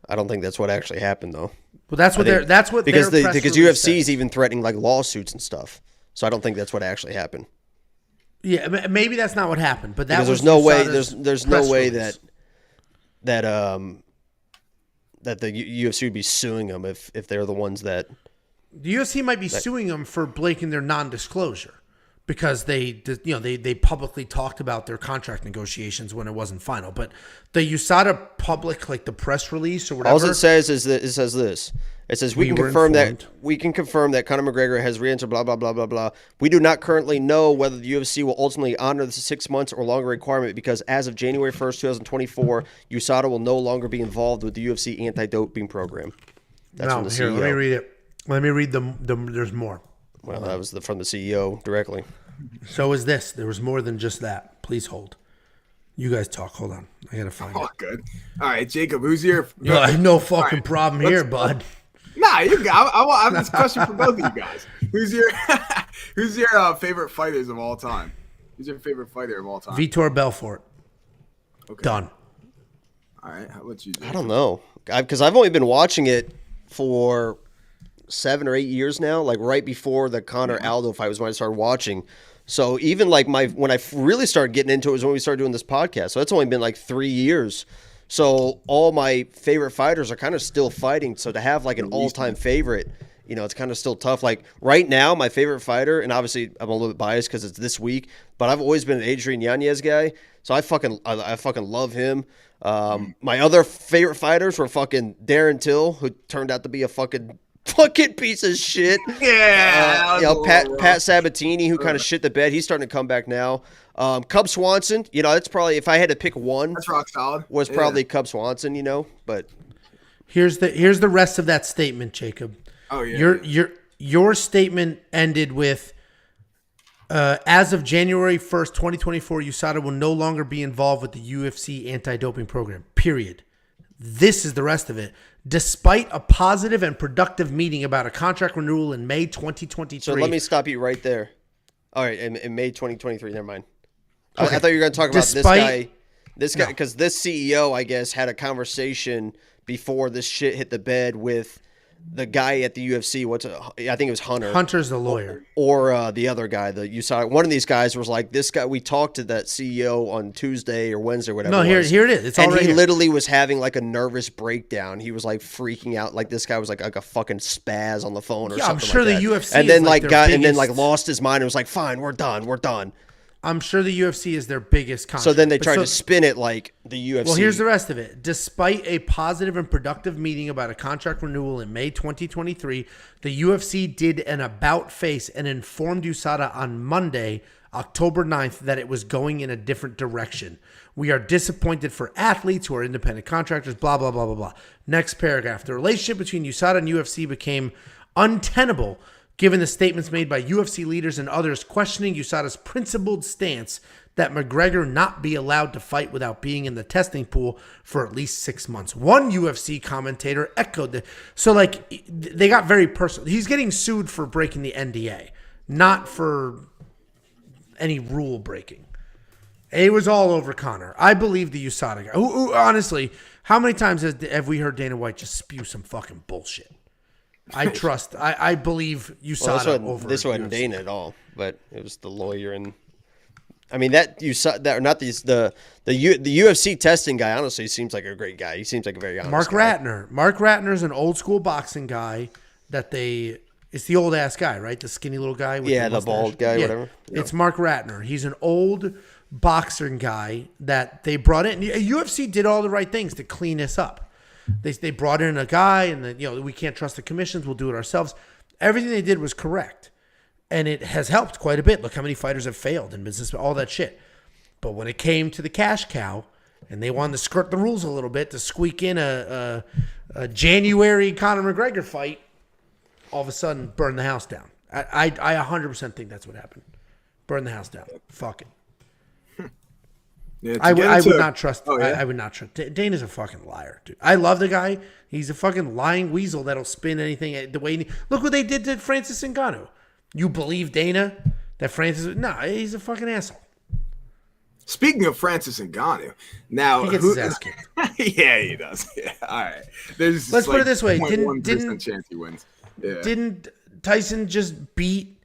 I don't think that's what actually happened, though. Well, that's what because UFC is even threatening like lawsuits and stuff. So I don't think that's what actually happened. Yeah, maybe that's not what happened, but that because was there's no way that the UFC would be suing them if they're the ones that the UFC might be suing them for breaking their non-disclosure because they publicly talked about their contract negotiations when it wasn't final. But the USADA public, like the press release or whatever, all it says is that it says this. It says we can confirm that Conor McGregor has re-entered blah blah blah blah blah. We do not currently know whether the UFC will ultimately honor the 6 months or longer requirement because as of January 1st, 2024, USADA will no longer be involved with the UFC anti-doping program. That's from the CEO. Let me read it. Let me read them. There's more. Well, that was from the CEO directly. So is this. There was more than just that. Please hold. You guys talk. Hold on. I gotta find it. Good. All right, Jacob. Who's your? No fucking problem here, bud. Nah, you got. I have this question for both of you guys. Who's your favorite fighters of all time? Who's your favorite fighter of all time? Vitor Belfort. Okay. Done. All right. How about you? I don't know, because I've only been watching it for 7 or 8 years now. Like right before the Conor Aldo fight was when I started watching. So even like when I really started getting into it was when we started doing this podcast. So that's only been like 3 years. So all my favorite fighters are kind of still fighting. So to have like an all-time favorite, it's kind of still tough. Like right now, my favorite fighter, and obviously I'm a little bit biased because it's this week, but I've always been an Adrian Yanez guy. So I fucking love him. My other favorite fighters were fucking Darren Till, who turned out to be a fucking piece of shit. Yeah. Pat Sabatini, who kind of shit the bed. He's starting to come back now. Cub Swanson, that's probably, if I had to pick one, that's rock solid. Was probably Cub Swanson, but here's the rest of that statement, Jacob. Oh yeah. Your statement ended with as of January 1st, 2024, USADA will no longer be involved with the UFC anti-doping program. Period. This is the rest of it. Despite a positive and productive meeting about a contract renewal in May 2023. So let me stop you right there. All right, in May 2023, never mind. Okay. I thought you were going to talk about this guy, because this CEO, I guess, had a conversation before this shit hit the bed with the guy at the UFC. I think it was Hunter. Hunter's the lawyer. Or the other guy, the USADA. One of these guys was like, this guy, we talked to that CEO on Tuesday or Wednesday or whatever. No, here it is. It's all right here. Literally was having like a nervous breakdown. He was like freaking out. Like this guy was like a fucking spaz on the phone or something. I'm sure like the that. UFC and then lost his mind and was like, fine, we're done. I'm sure the UFC is their biggest contract. So then they tried to spin it like the UFC. Well, here's the rest of it. Despite a positive and productive meeting about a contract renewal in May 2023, the UFC did an about-face and informed USADA on Monday, October 9th, that it was going in a different direction. We are disappointed for athletes who are independent contractors, blah, blah, blah, blah, blah. Next paragraph. The relationship between USADA and UFC became untenable given the statements made by UFC leaders and others questioning USADA's principled stance that McGregor not be allowed to fight without being in the testing pool for at least 6 months. One UFC commentator echoed that. So, like, they got very personal. He's getting sued for breaking the NDA, not for any rule breaking. It was all over Conor. I believe the USADA guy. Who, honestly, how many times have we heard Dana White just spew some fucking bullshit? I believe USADA over this wasn't Dana at all, but it was the lawyer and I mean that the UFC testing guy honestly seems like a great guy. He seems like a very honest guy. Mark Ratner's an old school boxing guy it's the old ass guy, right? The skinny little guy with the bald guy, whatever. It's Mark Ratner. He's an old boxing guy that they brought in. UFC did all the right things to clean this up. They brought in a guy, and we can't trust the commissions. We'll do it ourselves. Everything they did was correct, and it has helped quite a bit. Look how many fighters have failed in business, all that shit. But when it came to the cash cow, and they wanted to skirt the rules a little bit to squeak in a January Conor McGregor fight, all of a sudden burn the house down. I 100% think that's what happened. Burn the house down. Fuck it. Yeah, I would not trust. Oh, yeah? I would not trust. Dana's a fucking liar, dude. I love the guy. He's a fucking lying weasel that'll spin anything the way. Look what they did to Francis Ngannou. You believe Dana that Francis? No, he's a fucking asshole. Speaking of Francis Ngannou, now he gets his ass kicked. Yeah, he does. Yeah, all right. Let's put it this way: didn't chance he wins? Yeah. Didn't Tyson just beat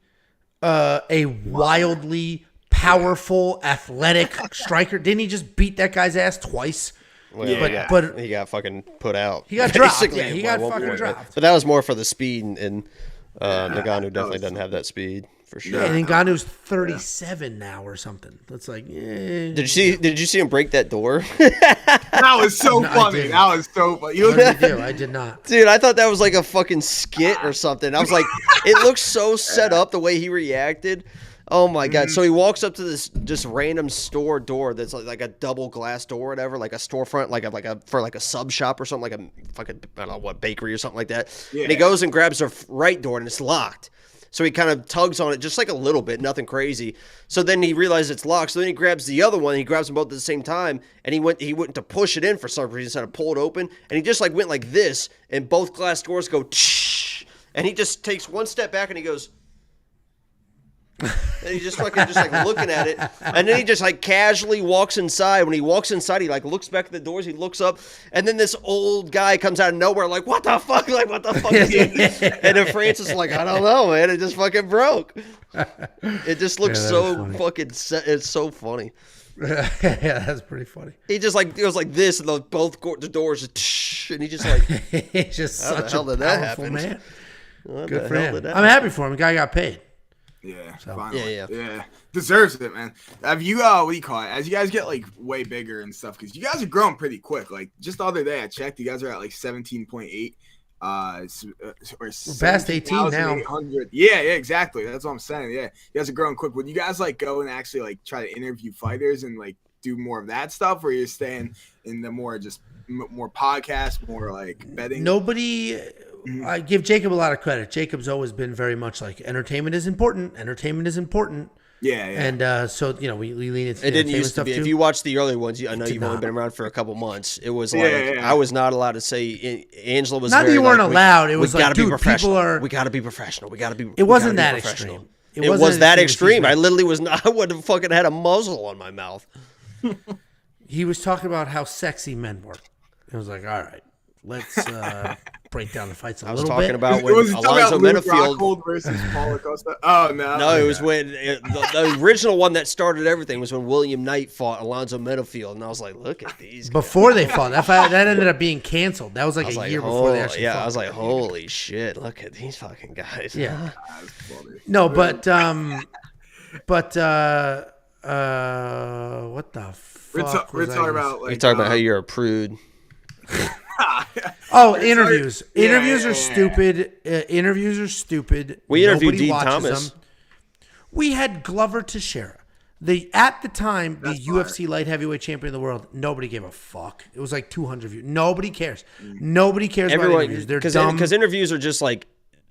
a wildly powerful, athletic striker? Didn't he just beat that guy's ass twice? Well, yeah, but he got fucking put out. He got dropped. Yeah, he got fucking dropped. But that was more for the speed, and Ngannou definitely doesn't have that speed for sure. Yeah, and Ngannou's 37 now or something. That's like, Did you see him break that door? That was so funny. That was so funny. I did not. Dude, I thought that was like a fucking skit or something. I was like, it looks so set up the way he reacted. Oh my god! So he walks up to this just random store door that's like a double glass door, or whatever, like a storefront, for a sub shop or something, like a fucking I don't know what bakery or something like that. Yeah. And he goes and grabs the right door and it's locked. So he kind of tugs on it just like a little bit, nothing crazy. So then he realizes it's locked. So then he grabs the other one. And he grabs them both at the same time, and he went to push it in for some reason instead of pull it open. And he just like went like this, and both glass doors go, and he just takes one step back and he goes. And he just fucking just like looking at it, and then he just like casually walks inside. When he walks inside, he like looks back at the doors, he looks up, and then this old guy comes out of nowhere, like what the fuck, is it? And then Francis is like, I don't know, man, it just fucking broke. It just looks so fucking. It's so funny. Yeah, that's pretty funny. He just like goes like this, and the doors, and he just like. He's just how such the hell a did that powerful happen? Man. Good for him. I'm happy for him. The guy got paid. Yeah, so, finally. Yeah. Deserves it, man. Have you, what do you call it? As you guys get, like, way bigger and stuff, because you guys are growing pretty quick. Like, just the other day I checked, you guys are at, like, 17.8. Or past 18 now. Yeah, exactly. That's what I'm saying. Yeah, you guys are growing quick. Would you guys, like, go and actually, like, try to interview fighters and, like, do more of that stuff, or you're staying in the more podcast, more, like, betting? Nobody... I give Jacob a lot of credit. Jacob's always been very much like entertainment is important. Yeah. And so we lean into it didn't used to be. Too. If you watch the early ones, I know you've only been around for a couple months. It was like I was not allowed to say. Angela was not very, that you weren't like, allowed. It was like, dude, people are. We got to be professional. We got to be. It wasn't that extreme. It was that extreme. I literally was not. I would have fucking had a muzzle on my mouth. He was talking about how sexy men were. It was like, all right, let's break down the fights a little bit. I was talking about when Alonzo Menifield versus Paulo Costa. Oh no! No, it was when the original one that started everything was when William Knight fought Alonzo Menifield, and I was like, look at these. Before they fought, that ended up being canceled. That was like a year before they actually fought. Yeah, I was like, holy shit! Look at these fucking guys. Yeah. No, but What the fuck? We're talking about you're talking about how you're a prude. Interviews. Interviews are stupid. Interviews are stupid. We interviewed Dean Thomas. Them. We had Glover Teixeira. At the time, the UFC light heavyweight champion of the world, nobody gave a fuck. It was like 200 views. Nobody cares. Nobody cares about interviews. They're dumb. Because interviews are just like,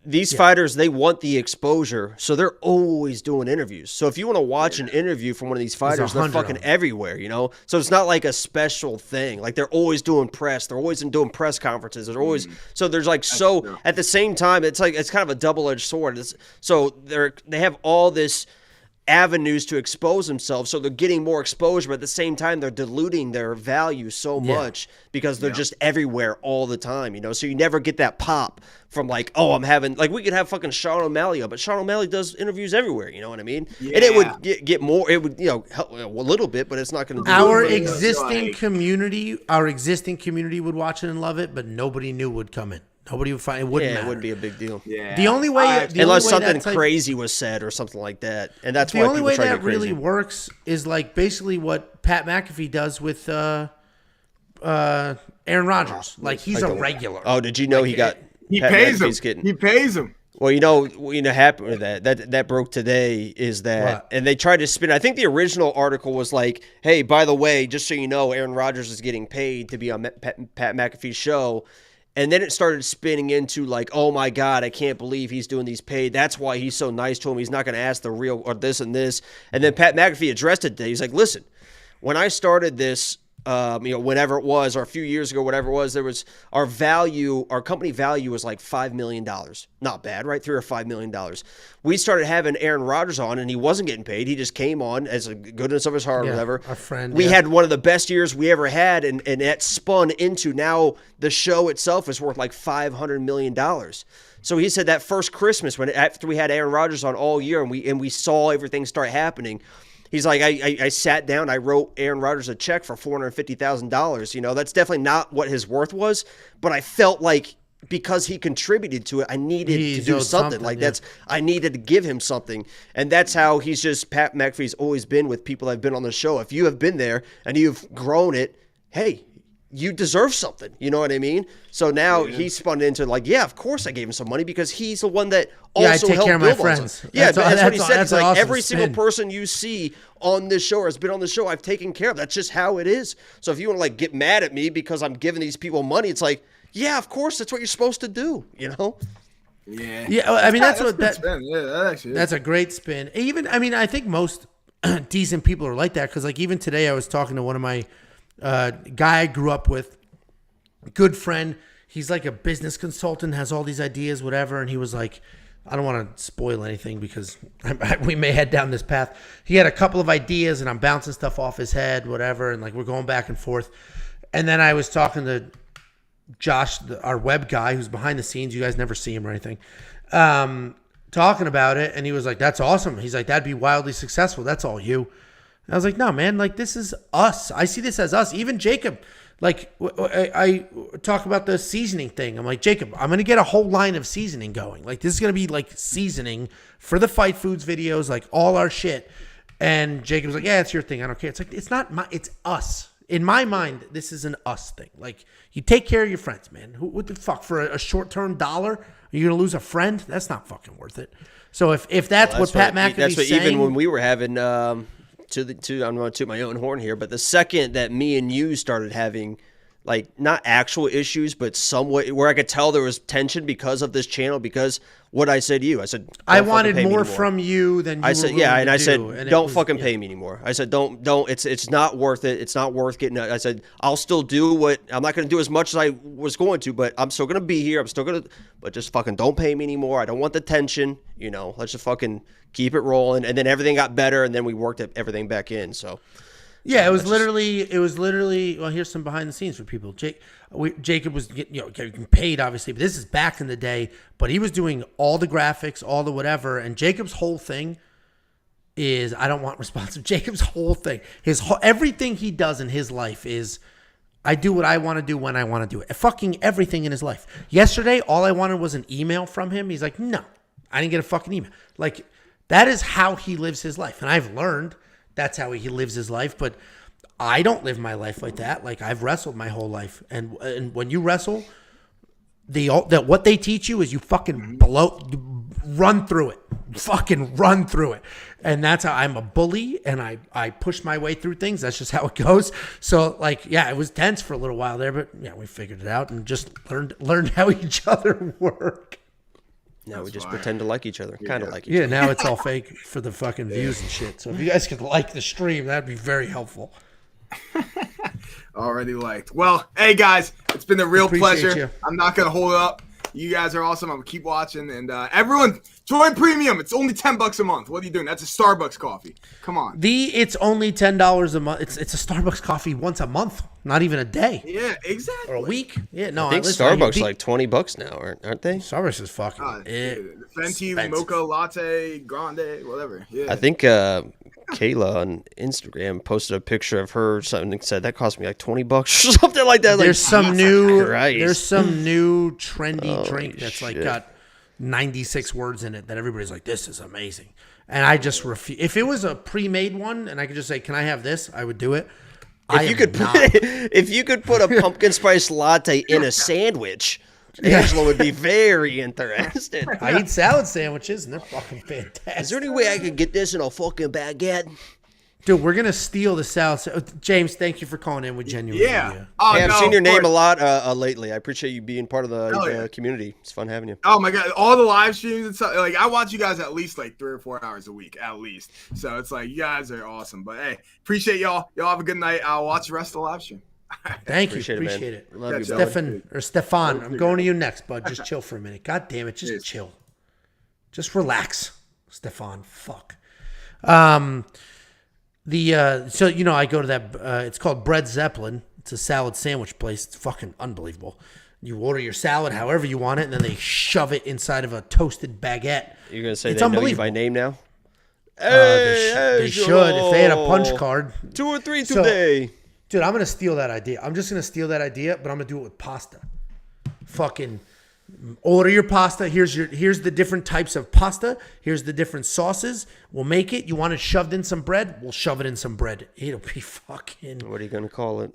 these fighters, they want the exposure, so they're always doing interviews. So if you want to watch an interview from one of these fighters, they're fucking everywhere, you know? So it's not like a special thing. Like, they're always doing press. They're always doing press conferences. They're always so there's like at the same time, it's like it's kind of a double-edged sword. So they have all this avenues to expose themselves, so they're getting more exposure, but at the same time they're diluting their value so much because they're just everywhere all the time, you know? So you never get that pop from like, oh, I'm having, like, we could have fucking Sean O'Malley, but Sean O'Malley does interviews everywhere, you know what I mean? And it would get more, it would, you know, help a little bit, but it's not going to do our existing community would watch it and love it, but nobody new would come in. Nobody would find it. Wouldn't matter. It wouldn't be a big deal. Yeah. The only way, unless something crazy was said or something like that, and that's why the only way try to that get crazy. really works is like basically what Pat McAfee does with Aaron Rodgers. Like he's a regular. Oh, did you know he pays him? He pays him. Well, you know happened with that broke today is that, and they tried to spin. I think the original article was like, "Hey, by the way, just so you know, Aaron Rodgers is getting paid to be on Pat McAfee's show." And then it started spinning into like, oh my God, I can't believe he's doing these paid. That's why he's so nice to him. He's not going to ask the real or this and this. And then Pat McAfee addressed it today. He's like, listen, when I started this, whenever it was, or a few years ago, whatever it was, there was our company value was like $5 million. Not bad, right? $3 or $5 million. We started having Aaron Rodgers on, and he wasn't getting paid. He just came on as a goodness of his heart or whatever. Our friend. We had one of the best years we ever had, and that spun into now the show itself is worth like $500 million. So he said that first Christmas, after we had Aaron Rodgers on all year, and we saw everything start happening, he's like, I sat down, I wrote Aaron Rodgers a check for $450,000. You know, that's definitely not what his worth was, but I felt like because he contributed to it, I needed to do something. I needed to give him something. And that's how Pat McAfee's always been with people that have been on the show. If you have been there and you've grown it, hey, you deserve something. You know what I mean? So now he spun into like, yeah, of course I gave him some money because he's the one that also I take care of my build friends. Yeah, that's what he said. It's like awesome every single person you see on this show or has been on the show, I've taken care of. That's just how it is. So if you want to like get mad at me because I'm giving these people money, it's like, yeah, of course, that's what you're supposed to do, you know? Yeah. Yeah, I mean, that's a great spin. I think most decent people are like that because, like, even today I was talking to one of my guy I grew up with, good friend. He's like a business consultant, has all these ideas, whatever, and he was like, I don't want to spoil anything because we may head down this path. He had a couple of ideas, and I'm bouncing stuff off his head, whatever, and, like, we're going back and forth. And then I was talking to Josh, our web guy, who's behind the scenes. You guys never see him or anything. Talking about it, and he was like, that's awesome. He's like, that'd be wildly successful. That's all you. And I was like, no, man, like, this is us. I see this as us. Even Jacob, like, I talk about the seasoning thing. I'm like, Jacob, I'm going to get a whole line of seasoning going. Like, this is going to be, like, seasoning for the Fight Foods videos, like, all our shit. And Jacob's like, yeah, it's your thing. I don't care. It's like, it's not it's us. In my mind, this is an us thing. Like, you take care of your friends, man. What the fuck? For a short-term $1, are you going to lose a friend? That's not fucking worth it. So if that's what Pat McAfee's saying. Even when we were having, I'm going to toot my own horn here, but the second that me and you started having, like, not actual issues, but somewhat, where I could tell there was tension because of this channel, because what I said to you, I said, I wanted more from you than you I said, were yeah, and I do. said, And don't fucking pay me anymore. I said, don't, it's not worth it. It's not worth getting, I said, I'll still do I'm not going to do as much as I was going to, but I'm still going to be here. I'm still going to, but just fucking don't pay me anymore. I don't want the tension, you know, let's just fucking keep it rolling. And then everything got better, and then we worked everything back in, so. Yeah, it was literally. Well, here's some behind the scenes for people. Jacob was getting paid, obviously, but this is back in the day. But he was doing all the graphics, all the whatever. And Jacob's whole thing is, I don't want responsive. Jacob's whole thing, everything he does in his life is, I do what I want to do when I want to do it. Fucking everything in his life. Yesterday, all I wanted was an email from him. He's like, no, I didn't get a fucking email. Like, that is how he lives his life. And I've learned that's how he lives his life. But I don't live my life like that. Like, I've wrestled my whole life, and when you wrestle, what they teach you is you fucking run through it, fucking run through it. And that's how I'm a bully, and I push my way through things. That's just how it goes. So, like, yeah, it was tense for a little while there, but yeah, we figured it out and just learned how each other work. Now we just pretend to like each other, kind of like each other. Yeah, now it's all fake for the fucking views and shit. So if you guys could like the stream, that'd be very helpful. Already liked. Well, hey guys, it's been a real pleasure. You. I'm not gonna hold it up. You guys are awesome. I'm gonna keep watching, and everyone join premium. It's only $10 a month. What are you doing? That's a Starbucks coffee. Come on. It's only $10 a month. It's a Starbucks coffee once a month, not even a day. Yeah, exactly. Or a week. Yeah, no. I think Starbucks like $20 now, aren't they? Starbucks is fucking Venti, mocha, latte, grande, whatever. Yeah. I think Kayla on Instagram posted a picture of her. Something said that cost me like $20 or something like that. There's like, some new. Christ. There's some new trendy drink that's shit. like got 96 words in it that everybody's like, this is amazing. And I just refuse. If it was a pre-made one and I could just say, can I have this? I would do it. If you could put a pumpkin spice latte in a sandwich, Angela would be very interested. I eat salad sandwiches and they're fucking fantastic. Is there any way I could get this in a fucking baguette? Dude, we're going to steal the salad. James, thank you for calling in with genuine. Yeah. Oh, I've seen your name a lot lately. I appreciate you being part of the community. It's fun having you. Oh my God. All the live streams and stuff. Like, I watch you guys at least like 3 or 4 hours a week, at least. So it's like, you guys are awesome. But hey, appreciate y'all. Y'all have a good night. I'll watch the rest of the live stream. Thank you. Appreciate it. Love you, Stefan, I'm going to you next, bud. Just chill for a minute. God damn it. Just chill. Just relax, Stefan. Fuck. So I go to that. It's called Bread Zeppelin. It's a salad sandwich place. It's fucking unbelievable. You order your salad however you want it, and then they shove it inside of a toasted baguette. You're gonna say they know you by name now? They should if they had a punch card. 2 or 3 today. Dude, I'm gonna steal that idea. I'm just gonna steal that idea, but I'm gonna do it with pasta. Fucking order your pasta. Here's the different types of pasta. Here's the different sauces. We'll make it. You want it shoved in some bread? We'll shove it in some bread. It'll be fucking. What are you gonna call it?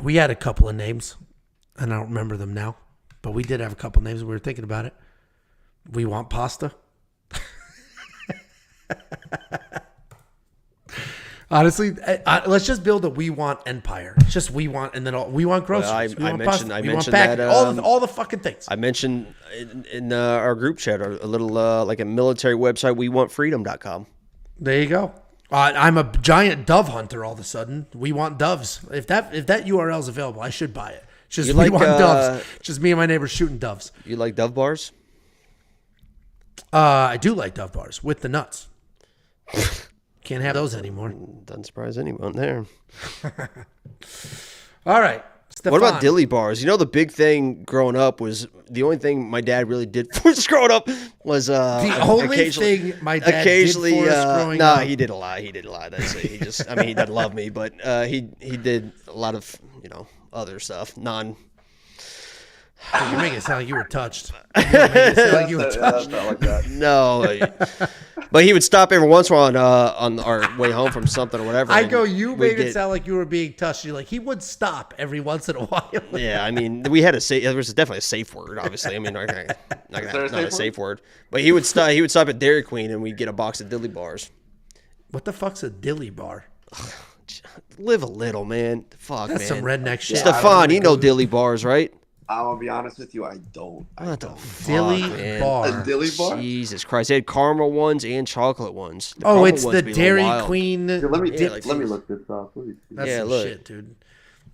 We had a couple of names, and I don't remember them now, but we did have a couple of names. We were thinking about it. We want pasta. Honestly, let's just build a We Want empire. It's just We Want, and then We Want groceries. Well, I mentioned that all the fucking things. I mentioned in our group chat a little like a military website. WeWantFreedom.com. There you go. I'm a giant dove hunter. All of a sudden, We Want doves. If that URL is available, I should buy it. It's just We Want doves. It's just me and my neighbors shooting doves. You like dove bars? I do like dove bars with the nuts. Can't have those anymore. Doesn't surprise anyone there. All right. Stefan. What about dilly bars? You know, the big thing growing up was the only thing my dad really did for us growing up was the only thing my dad did for us growing up. No, he did a lot. He doesn't love me, but he did a lot of other stuff. You're making it sound like you were touched. You're making it sound like you were touched. Not like that. No, but he would stop every once in a while on our way home from something or whatever. You made it sound like you were being touched. You're like, he would stop every once in a while. Yeah, I mean, we had there was definitely a safe word, obviously. I mean, not a safe word. But he would stop at Dairy Queen and we'd get a box of dilly bars. What the fuck's a dilly bar? Live a little, man. Fuck, That's man. some redneck shit. Stefan, you know dilly bars, right? I'm gonna be honest with you, I don't. What the fuck, dilly man? bar? A dilly bar? Jesus Christ! They had caramel ones and chocolate ones. It's the Dairy Queen. Dude, let me look this up. That's some shit, dude.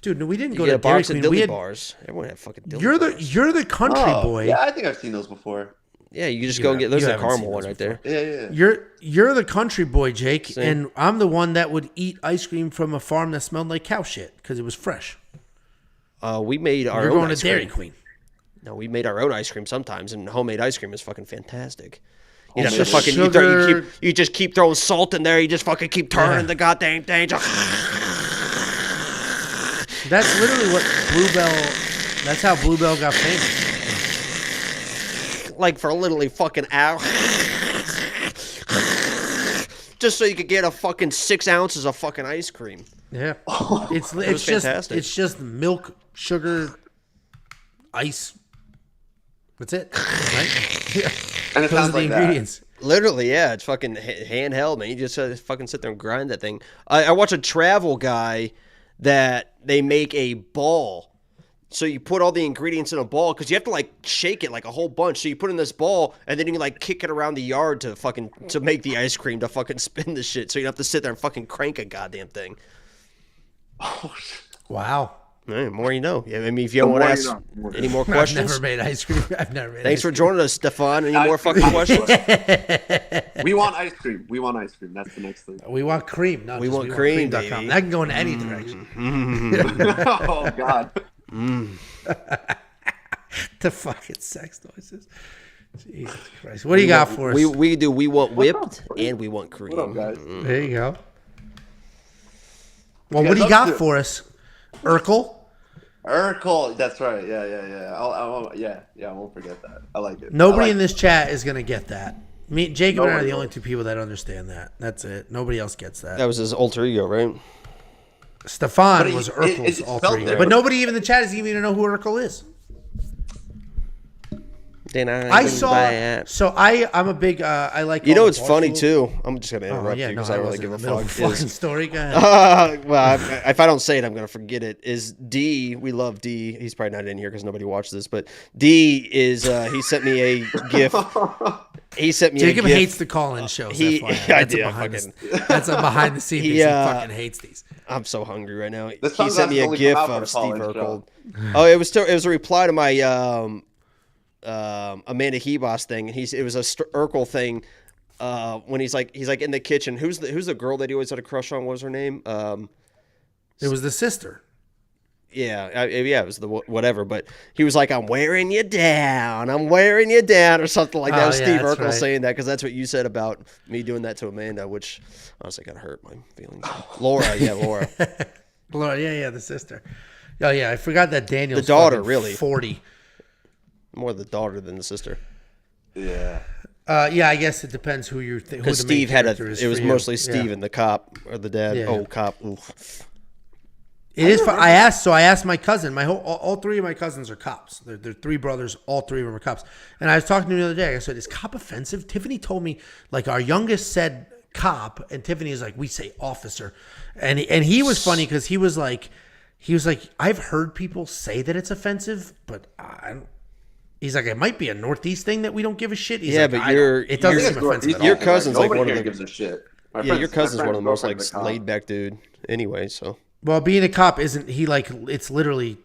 Dude, we didn't go to to Dairy box Queen. Of dilly bars. Everyone had fucking dilly bars. You're the country boy. Yeah, I think I've seen those before. Yeah, you just go and get. There's a caramel one right there. Yeah. You're the country boy, Jake, and I'm the one that would eat ice cream from a farm that smelled like cow shit because it was fresh. We made our own. You're going to Dairy Queen. No, we made our own ice cream sometimes, and homemade ice cream is fucking fantastic. You you just keep throwing salt in there. You just fucking keep turning the goddamn thing. That's literally what Bluebell. That's how Bluebell got famous. Like for literally fucking hour. just so you could get a fucking 6 ounces of fucking ice cream. Yeah, it's fantastic. It's just milk, sugar, ice. That's it. Right? Yeah. And it Those are sounds the like ingredients. Literally, yeah, it's fucking handheld, man. You just fucking sit there and grind that thing. I watch a travel guy that they make a ball. So you put all the ingredients in a ball because you have to like shake it like a whole bunch. So you put in this ball and then you like kick it around the yard to make the ice cream to fucking spin the shit. So you don't have to sit there and fucking crank a goddamn thing. Oh, Wow. Right, more you know. Yeah, I mean, if you want to ask any more questions, I've never made ice cream. I've never made. Thanks ice for cream. joining us, Stefan. Any more fucking questions? we want ice cream. We want ice cream. That's the next thing. We want cream. We want cream, baby. That can go in any direction. Oh God. The fucking sex noises. Jesus Christ. What do you got for us? We want whipped and we want cream. What up, guys? There you go. Well, what do you got for us? Urkel? Urkel. That's right. Yeah. I won't forget that. I like it. Nobody in this chat is going to get that. Me, Jacob and I are the only two people that understand that. That's it. Nobody else gets that. That was his alter ego, right? Stefan was Urkel's it's alter ego. different. But nobody even in the chat is even going to know who Urkel is. Then I saw. So I'm a big. I like. You know, all it's the funny Barstool. too. I'm just gonna interrupt you because I don't really wasn't give a in the middle fuck. of a fucking story. Go ahead. Well, if I don't say it, I'm gonna forget it. Is D? We love D. He's probably not in here because nobody watched this, but D is. He sent me a GIF. He sent me. Jacob a GIF. hates the call-in shows. I do. That's a behind the scenes. He fucking hates these. I'm so hungry right now. This He sent me a only GIF come out for of the Steve call-in Urkel. show. Oh, it was a reply to my Amanda Hebos thing. It was a Urkel thing. When he's like in the kitchen. Who's the girl that he always had a crush on? What was her name? It was the sister. Yeah, it was the whatever. But he was like, "I'm wearing you down. I'm wearing you down," or something like that. That was Steve Urkel saying that because that's what you said about me doing that to Amanda, which honestly kind of hurt my feelings. Laura, Laura. Laura, yeah, the sister. Oh yeah, I forgot that Daniel's the daughter, really 40. More the daughter than the sister. Yeah. Yeah, I guess it depends who you're. Because Steve had it was mostly Steve and the cop or the dad. Yeah. Oh, cop. Oof. It is. I asked my cousin. All three of my cousins are cops. They're three brothers. All three of them are cops. And I was talking to him the other day. I said, "Is cop offensive?" Tiffany told me like our youngest said cop, and Tiffany is like, "We say officer." And he was funny because he was like, I've heard people say that it's offensive, but I don't. He's like, it might be a Northeast thing that we don't give a shit. He's like, it doesn't seem offensive at all. Your cousin's like one of the gives a shit. your cousin's one of the most like laid back dude. Anyway, so. Well, being a cop isn't he like? It's literally,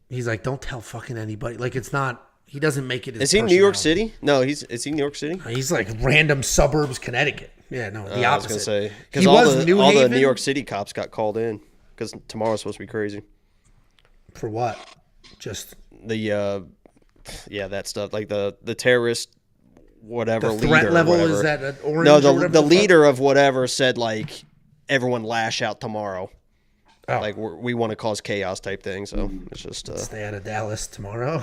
he's like, don't tell fucking anybody. Like it's not. He doesn't make it. Is he in New York City? No, is he New York City? He's like random suburbs, Connecticut. Yeah, no, the opposite. I was gonna say because He all was the New York City cops got called in because tomorrow's supposed to be crazy. For what? Just the that stuff like the terrorist whatever the threat leader level whatever. Is that an orange? No, or the leader of whatever said like everyone lash out tomorrow. Oh. Like we want to cause chaos type thing, so it's just stay out of Dallas tomorrow.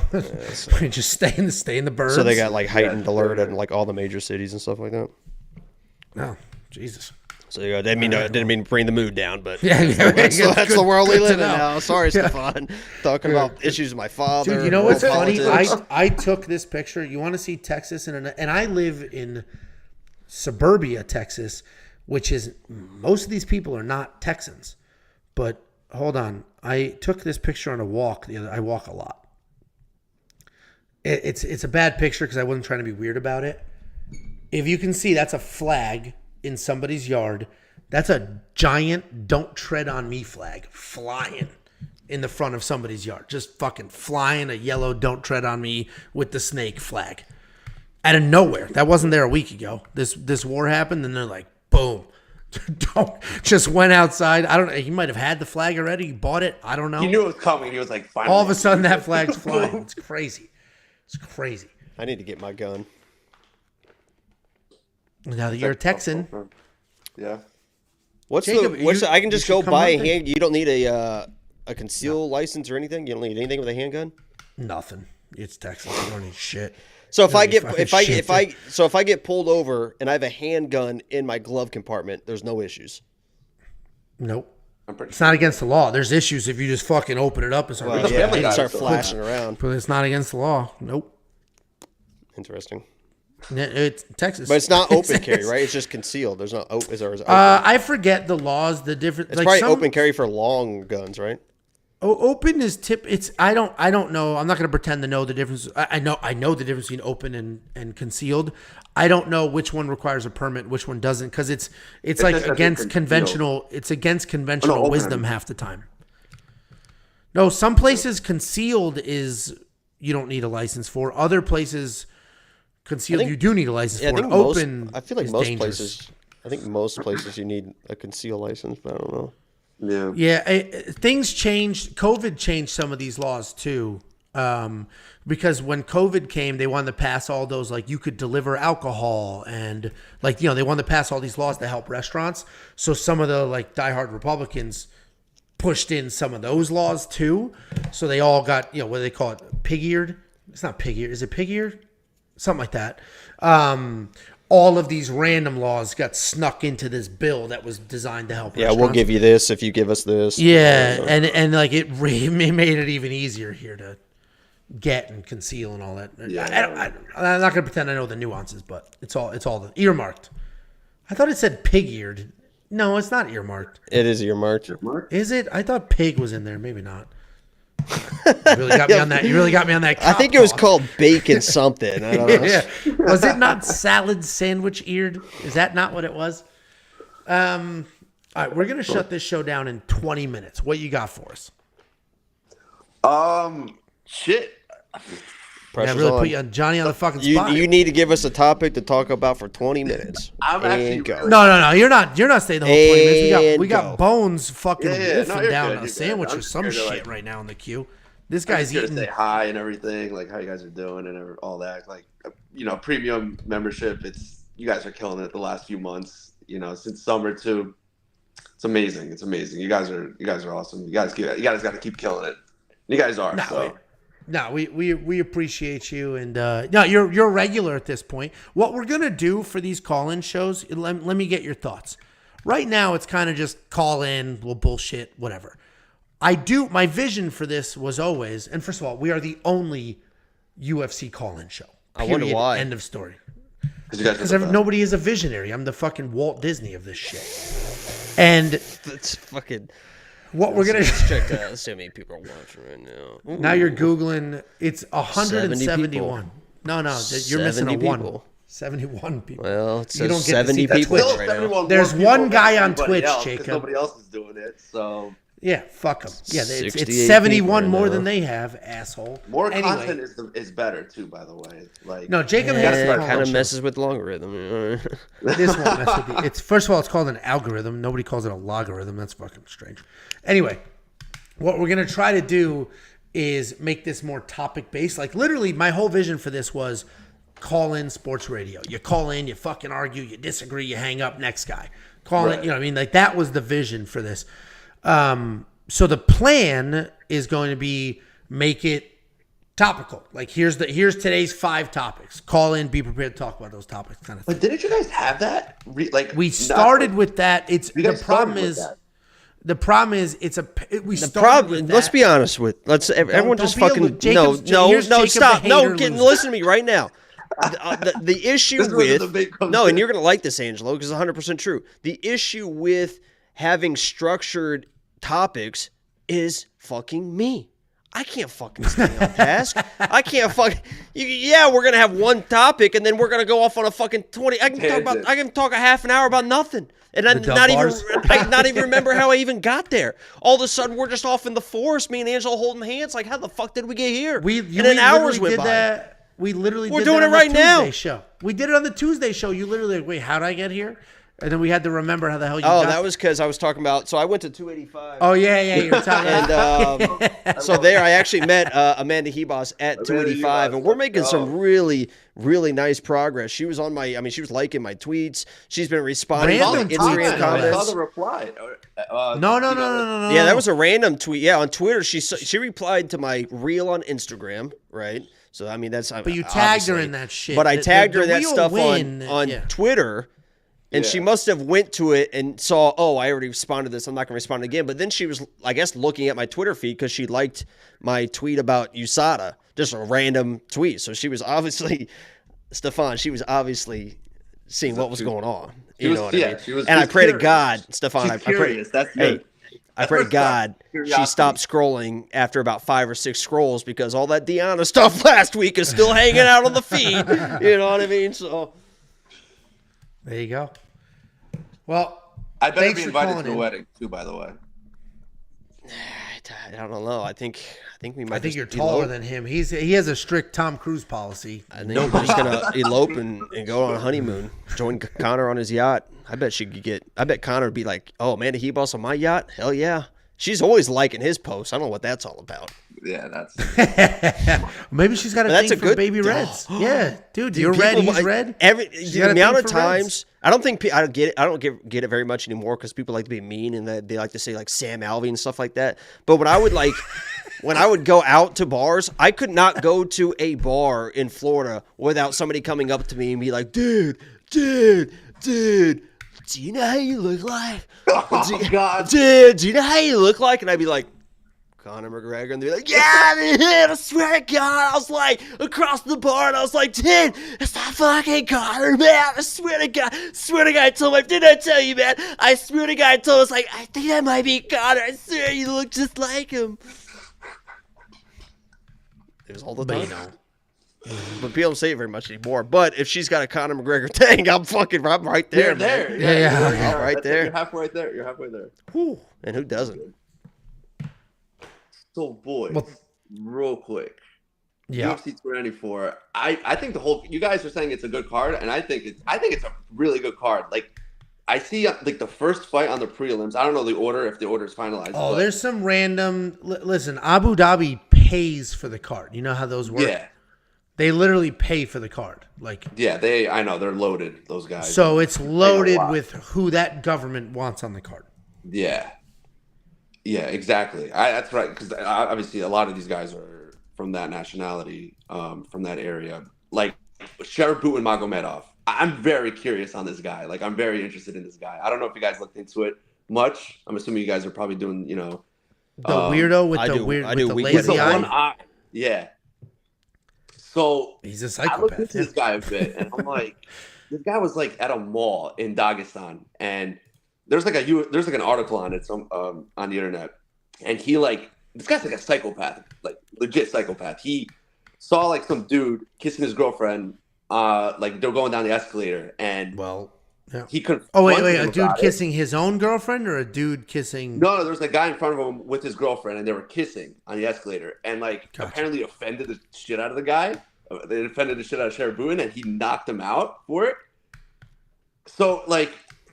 So. Just stay in the burbs. So they got like heightened alert in like all the major cities and stuff like that. Oh, Jesus. So I didn't mean to bring the mood down, but that's the world we live in now. Sorry, Stefan. Talking about issues with my father. Dude, you know what's funny? Politics. I took this picture. You want to see Texas and I live in suburbia, Texas, which is most of these people are not Texans. But hold on, I took this picture on a walk. I walk a lot. It's a bad picture because I wasn't trying to be weird about it. If you can see, that's a flag in somebody's yard. That's a giant "Don't Tread on Me" flag flying in the front of somebody's yard. Just fucking flying a yellow "Don't Tread on Me" with the snake flag out of nowhere. That wasn't there a week ago. This war happened, and they're like, boom. Just went outside. I don't know. He might have had the flag already. He bought it. I don't know. He knew it was coming. He was like, finally. All of a sudden, that flag's flying. It's crazy. It's crazy. I need to get my gun. Now that you're a Texan, yeah. Jacob, I can just go buy a with me? hand. You don't need a conceal license or anything. You don't need anything with a handgun. Nothing. It's Texas. You don't need shit. So if I get pulled over and I have a handgun in my glove compartment, there's no issues. Nope. It's not against the law. There's issues if you just fucking open it up and start flashing around. But it's not against the law. Nope. Interesting. It's Texas, but it's not open carry, right? It's just concealed. There's no open. I forget the laws. The difference. It's probably open carry for long guns, right? Open is It's I don't know. I'm not going to pretend to know the difference. I know the difference between open and concealed. I don't know which one requires a permit, which one doesn't, because it's like against conventional. It's against conventional wisdom half the time. No, some places concealed is you don't need a license for. Other places concealed you do need a license for. Open. I feel like most places. I think most places you need a concealed license, but I don't know. Yeah. Things changed. COVID changed some of these laws too. Because when COVID came, they wanted to pass all those, like you could deliver alcohol and like, they wanted to pass all these laws to help restaurants. So some of the like diehard Republicans pushed in some of those laws too. So they all got, what do they call it? Pig-eared? It's not pig-eared. Is it pig-eared? Something like that. All of these random laws got snuck into this bill that was designed to help restaurants. We'll give you this if you give us this. Yeah, and like it made it even easier here to get and conceal and all that. Yeah. I'm not going to pretend I know the nuances, but it's all the earmarked. I thought it said pig-eared. No, it's not earmarked. It is earmarked. Is it? I thought pig was in there. Maybe not. You really got me on that. You really got me on that. I think it was called bacon something. I don't know. Yeah. Was it not salad sandwich eared? Is that not what it was? All right, we're gonna shut this show down in 20 minutes. What you got for us? Shit. Pressure's really on. put you on Johnny on the fucking spot. You need to give us a topic to talk about for 20 minutes. I'm actually go. No. You're not staying the whole 20 minutes. We got Bones fucking wolfing down good, a sandwich or some shit right now in the queue. This guy's eating. Say hi and everything, like how you guys are doing and all that. Like, premium membership. You guys are killing it the last few months. Since summer too. It's amazing. It's amazing. You guys are awesome. You guys got to keep killing it. You guys are. No, we appreciate you, and no, you're regular at this point. What we're gonna do for these call-in shows, let me get your thoughts. Right now, it's kind of just call in, we'll bullshit, whatever. My vision for this was always, and first of all, we are the only UFC call-in show. Period. I wonder why. End of story. Because nobody is a visionary. I'm the fucking Walt Disney of this shit. And that's fucking. What we're gonna check that. So many people are watching right now. Now you're googling. It's 171. No, you're missing a one. 71 people. Well, it says 70 people right now. There's one guy on Twitch, Jacob. Nobody else is doing it, so. Yeah, fuck them. Yeah, it's 71 more than they have, asshole. More content is better too, by the way. Like Jacob kind of messes with the logarithm. This won't mess with you. It's first of all, it's called an algorithm. Nobody calls it a logarithm. That's fucking strange. Anyway, what we're gonna try to do is make this more topic based. Like literally, my whole vision for this was call in sports radio. You call in, you fucking argue, you disagree, you hang up. Next guy, call in. You know what I mean? Like that was the vision for this. So the plan is going to be make it topical. Like here's today's 5 topics. Call in, be prepared to talk about those topics, kind of thing. But didn't you guys have that? We started with that. The problem is let's be honest with. Everyone just fucking no. Stop. Listen to me right now. The issue with and you're gonna like this, Angelo, because it's 100% true. The issue with having structured topics is fucking me. I can't fucking stay on task. I can't fucking. We're gonna have one topic and then we're gonna go off on a fucking 20. I can talk a half an hour about nothing, and I not even remember how I even got there. All of a sudden, we're just off in the forest. Me and Angelo holding hands. Like, how the fuck did we get here? Hours went by. We literally we're doing it right now. Show. We did it on the Tuesday show. You literally wait. How did I get here? And then we had to remember how the hell you Oh, got that was because I was talking about. So I went to 285. Oh, yeah, you were talking And so there, I actually met Amanda Hebos at 285, and we're making some really, really nice progress. She was on she was liking my tweets. She's been responding to my Instagram comments. I saw the reply. No. Yeah, that was a random tweet. Yeah, on Twitter, she replied to my reel on Instagram, right? So that's. But you tagged her in that shit. But I tagged her in that stuff on Twitter. And she must have went to it and saw, I already responded to this. I'm not going to respond again. But then she was, I guess, looking at my Twitter feed because she liked my tweet about USADA, just a random tweet. So she was obviously, Stefan, seeing what was going on. You know what I mean? And I pray to God, Stefan, I pray to God she stopped scrolling after about 5 or 6 scrolls because all that Deanna stuff last week is still hanging out on the feed. You know what I mean? So... There you go. Well, I better be invited to the wedding too. By the way, I don't know. I think we might. I think you're taller than him. He has a strict Tom Cruise policy. I think we're just gonna elope and go on a honeymoon. Join Connor on his yacht. I bet Connor would be like, "Oh, Amanda Hebos on my yacht? Hell yeah!" She's always liking his posts. I don't know what that's all about. Yeah, that's maybe she's got a thing for baby reds. Yeah, dude, you're red, he's red. The amount of times I don't think I don't get it. I don't get it very much anymore because people like to be mean and they like to say like Sam Alvey and stuff like that. But when I would go out to bars, I could not go to a bar in Florida without somebody coming up to me and be like, dude. Do you know how you look like? God. Dude, do you know how you look like? And I'd be like, Conor McGregor, and they'd be like, yeah, dude, I swear to God. I was like, across the bar, and I was like, dude, it's not fucking Conor, man. I swear to God, I told him, didn't I tell you, man? I swear to God, I told him, I was like, I think that might be Conor. I swear you look just like him. It was all the time. But people don't say it very much anymore. But if she's got a Conor McGregor thing, I'm right there. You're there. Man. Yeah. I'm right there. You're halfway there. Whew. And who doesn't? So, boys, real quick. Yeah. UFC 294. I think you guys are saying it's a good card, and I think it's a really good card. Like, I see like the first fight on the prelims. I don't know the order if the order is finalized. Oh, there's some random. Listen, Abu Dhabi pays for the card. You know how those work? Yeah. They literally pay for the card. Like, yeah, I know they're loaded. Those guys. So it's loaded with who that government wants on the card. Yeah. Yeah, exactly. That's right. Because obviously a lot of these guys are from that nationality, from that area. Like Sheriff Magomedov. I'm very curious on this guy. Like, I'm very interested in this guy. I don't know if you guys looked into it much. I'm assuming you guys are probably doing, the weirdo with the lazy eye. Yeah. So he's a psychopath. I looked into this guy a bit, and I'm like, this guy was like at a mall in Dagestan, and there's like an article on it on the internet, and this guy's like a psychopath, like legit psychopath. He saw like some dude kissing his girlfriend, like they're going down the escalator, and he couldn't. Oh wait, a dude kissing his own girlfriend or a dude kissing? No, there was a guy in front of him with his girlfriend, and they were kissing on the escalator, and apparently offended the shit out of the guy. They offended the shit out of Sheriff Boone, and he knocked him out for it. So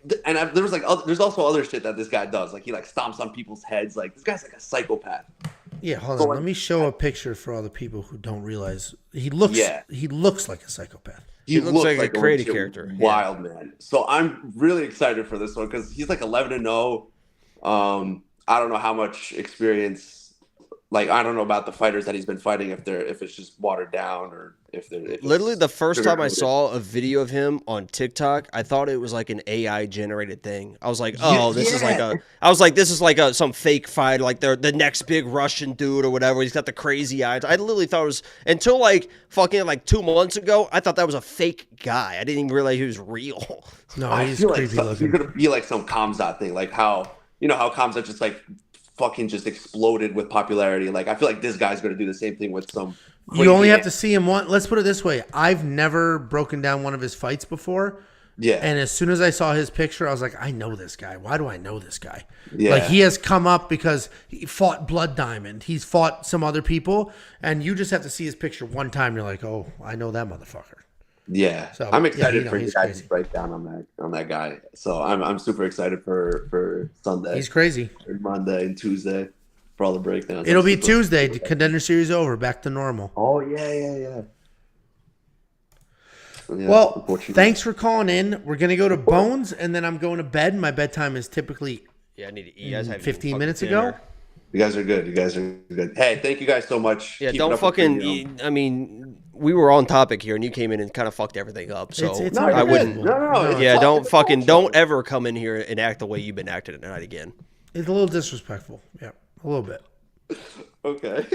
there's also other shit that this guy does. Like he stomps on people's heads. Like this guy's like a psychopath. Yeah, hold on. Let me show a picture for all the people who don't realize he looks like a psychopath. He looks like a crazy character. Wild man. So I'm really excited for this one because he's like 11-0. I don't know how much experience. Like, I don't know about the fighters that he's been fighting, if it's just watered down or if literally the first time I saw a video of him on TikTok, I thought it was like an AI generated thing. I was like, this is like some fake fight, like the next big Russian dude or whatever. He's got the crazy eyes. I literally thought it was, until fucking 2 months ago, I thought that was a fake guy. I didn't even realize he was real. No, he's creepy looking. He's gonna be like some Kamzat thing, like how Kamzat just fucking just exploded with popularity. Like, I feel like this guy's going to do the same thing with some. You only have to see him once. Let's put it this way. I've never broken down one of his fights before. Yeah. And as soon as I saw his picture, I was like, I know this guy. Why do I know this guy? Yeah. Like, he has come up because he fought Blood Diamond. He's fought some other people. And you just have to see his picture one time. You're like, oh, I know that motherfucker. Yeah, So, I'm excited yeah, for you he's guys crazy. to break down on that guy. So I'm super excited for Sunday. He's crazy. And Monday and Tuesday for all the breakdowns. It'll be Tuesday. Contender series over. Back to normal. Oh yeah. Well, thanks for calling in. We're gonna go to Bones, and then I'm going to bed. My bedtime is typically I need to eat. You guys have 15 minutes ago. You guys are good. Hey, thank you guys so much. Yeah, Keep it don't up with fucking. premium. I mean, we were on topic here, and you came in and kind of fucked everything up. So It's I not wouldn't. No. Yeah, It's don't ever come in here and act the way you've been acting tonight again. It's a little disrespectful. Yeah, a little bit. Okay.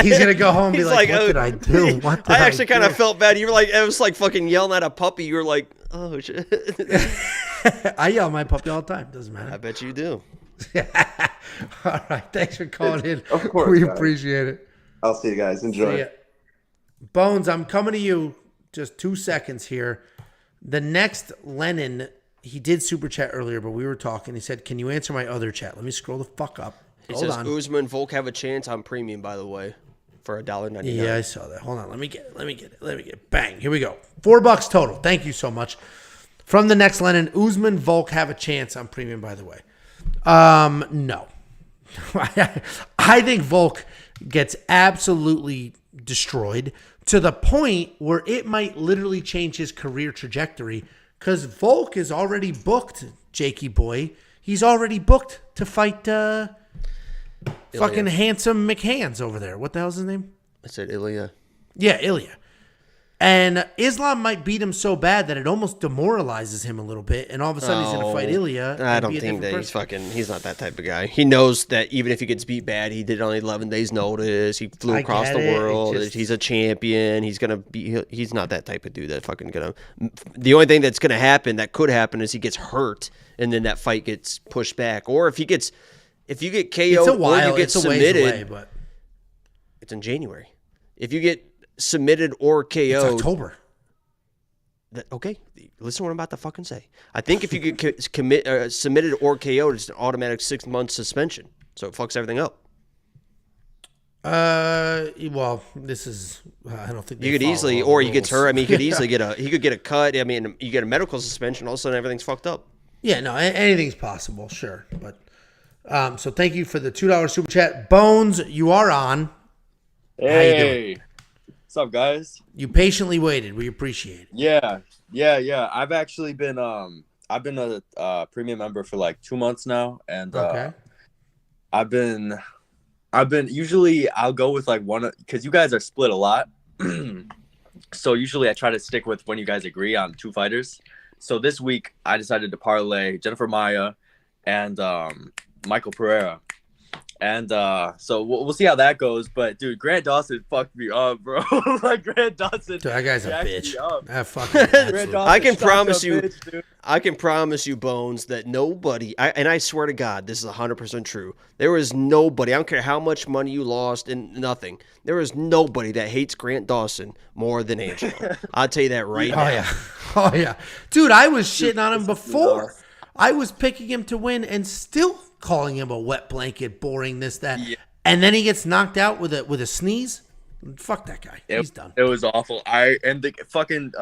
He's gonna go home and be He's like, like, "What oh, did I do? What did I actually kind do?" of felt bad. You were like, it was like fucking yelling at a puppy. You were like, oh shit. I yell at my puppy all the time. Doesn't matter. I bet you do. All right. Thanks for calling in. Of course, We guys. appreciate it. I'll see you guys. Enjoy. See ya. Bones, I'm coming to you. Just 2 seconds here. The next Lennon, he did super chat earlier, but we were talking. He said, "Can you answer my other chat?" Let me scroll the fuck up. He Hold says on. Usman Volk have a chance on premium, by the way, for $1.99. Yeah, I saw that. Hold on. Let me get it. Bang. Here we go. $4 total. Thank you so much. From the next Lennon, Usman Volk have a chance on premium, by the way. No. I think Volk gets absolutely destroyed to the point where it might literally change his career trajectory because Volk is already booked, Jakey boy. He's already booked to fight fucking handsome McHands over there. What the hell's his name? I said Ilya. Yeah, Ilya. And Islam might beat him so bad that it almost demoralizes him a little bit, and all of a sudden he's going to fight Ilya. I and don't be a think that different he's not that type of guy. He knows that even if he gets beat bad, he did it on 11 days notice. He flew across the world. He's a champion. He's not that type of dude that fucking gonna. The only thing that's gonna happen, that could happen, is he gets hurt, and then that fight gets pushed back. Or if you get KO'd It's a while. or you get It's a submitted, ways away, but it's in January. If you get submitted or KO'd, it's October. Okay, listen to what I'm about to fucking say. I think if you get submitted or KO'd, it's an automatic 6-month suspension. So it fucks everything up. Well, this is. I don't think You could easily, or he gets hurt. I mean, he could get a cut. I mean, you get a medical suspension. All of a sudden, everything's fucked up. Yeah, no, anything's possible, sure. But so thank you for the $2 super chat. Bones, you are on. How you doing? What's up, guys? You patiently waited. We appreciate it. Yeah. I've actually been a premium member for like 2 months now, and Okay. I've been usually I'll go with like one because you guys are split a lot. So usually I try to stick with when you guys agree on 2 fighters. So this week I decided to parlay Jennifer Maia and Michael Pereira. And so we'll see how that goes. But dude, Grant Dawson fucked me up, bro. Like Grant Dawson. Dude, that guy's a jacked bitch. me up. That fucking Grant Dawson I can such a promise you. bitch, dude. I can promise you, Bones, that nobody, and I swear to God, this is 100% true. There is nobody, I don't care how much money you lost and nothing, there is nobody that hates Grant Dawson more than Angelo. I'll tell you that right now. yeah. Oh, yeah. Dude, I was shitting on him before. I was picking him to win and still calling him a wet blanket, boring, this, that. Yeah. And then he gets knocked out with a sneeze. Fuck that guy. He's done. It was awful. The fucking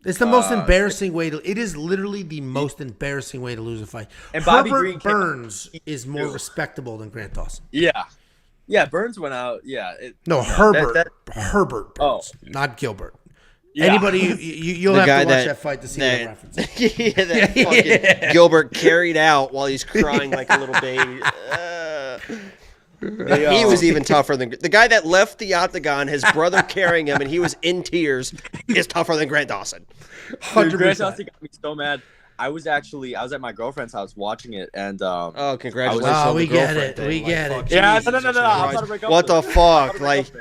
It's the most embarrassing way to. It is literally the most embarrassing way to lose a fight. And Bobby Herbert Green Burns is more respectable than Grant Dawson. yeah, Burns went out. Yeah, Herbert Burns, Oh. not Gilbert. Yeah. Anybody, you'll The have guy to watch that fight to see that reference. that fucking Gilbert carried out while he's crying like a little baby. He was even tougher than the guy that left the octagon. His brother carrying him, and he was in tears. Is tougher than Grant Dawson. Dude, Grant Dawson got me so mad. I was at my girlfrand's house watching it, and Oh, congratulations! Oh, on we the get girlfriend it. thing. We get it. yeah, Jesus no. I'm Christ. about to break up. What the with her. fuck? I'm Like,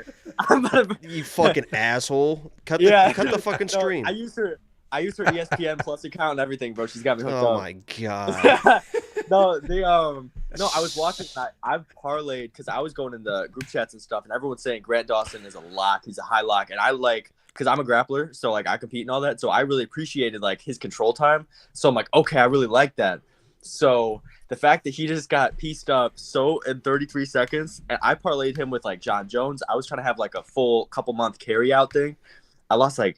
about to- you fucking asshole! Cut the fucking no, stream. I used her ESPN Plus account and everything, bro. She's got me hooked up. Oh my god! No, I was watching. I've parlayed because I was going in the group chats and stuff, and everyone's saying Grant Dawson is a lock. He's a high lock, and I like because I'm a grappler, so like I compete and all that. So I really appreciated like his control time. So I'm like, okay, I really like that. So the fact that he just got pieced up so in 33 seconds, and I parlayed him with like John Jones. I was trying to have like a full couple month carry out thing. I lost like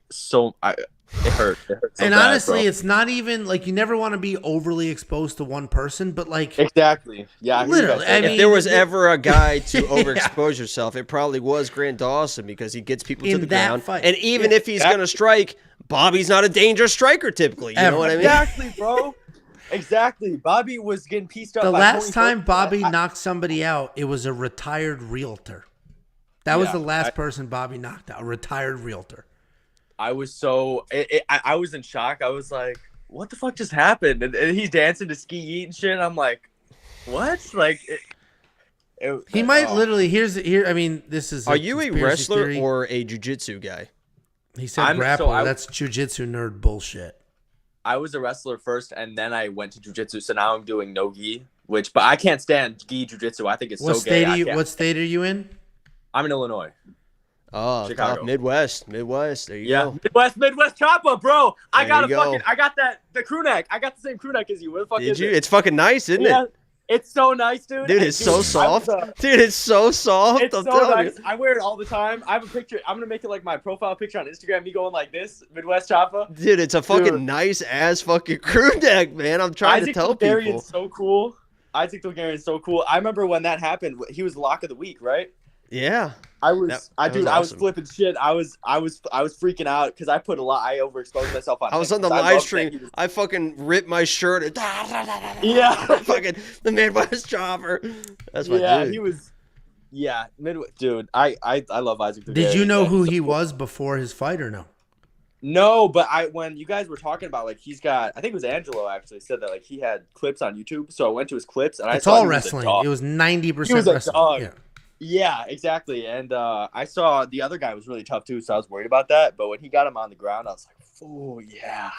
it hurt. It hurt so And bad, honestly, bro. it's not even like you never want to be overly exposed to one person, but like Exactly. Yeah. literally, I mean, If there was ever a guy to overexpose yourself, it probably was Grant Dawson because he gets people to In the that ground. fight. And even if he's going to strike, Bobby's not a dangerous striker typically. You know what I mean? Exactly, bro. Exactly. Bobby was getting pieced up. the by last Tony time Ferguson. Bobby knocked somebody out, it was a retired realtor. That was the last person Bobby knocked out, a retired realtor. I was so I was in shock. I was like, "What the fuck just happened?" And he's dancing to Ski Yeet and shit. And I'm like, "What?" Like, he might literally. Here. I mean, this is. Are you a wrestler theory. or a jiu-jitsu guy? He said grappler. That's jujitsu nerd bullshit. I was a wrestler first, and then I went to jujitsu. So now I'm doing no gi, but I can't stand gi jujitsu. I think it's so gay. What state are you in? I'm in Illinois. Oh, Chicago. Midwest. There you go. Midwest chopper, bro. I got the crew neck. I got the same crew neck as you. What the fuck Did you? It's fucking nice, isn't it? It's so nice, dude. Dude, it's so soft. Dude, it's so soft. It's so nice. I wear it all the time. I have a picture. I'm gonna make it like my profile picture on Instagram. Me going like this, Midwest chopper. Dude, it's a fucking nice ass fucking crew neck, man. I'm trying to tell people. So cool. Isaac Bulgarian's so cool. I remember when that happened. He was lock of the week, right? Yeah. I was flipping shit. I was freaking out because I put a lot. I overexposed myself on. I was on the live stream. I fucking ripped my shirt. And yeah, fucking the Midwest chopper. That's my dude. He was. Yeah, Midwest dude. I love Isaac. Did you know who he was before his fight or no? No, but when you guys were talking about like he's got, I think it was Angelo actually said that like he had clips on YouTube. So I went to his clips and it's all wrestling. It was 90% wrestling. Dog. Yeah, exactly. And I saw the other guy was really tough too, so I was worried about that. But when he got him on the ground, I was like, "Oh yeah,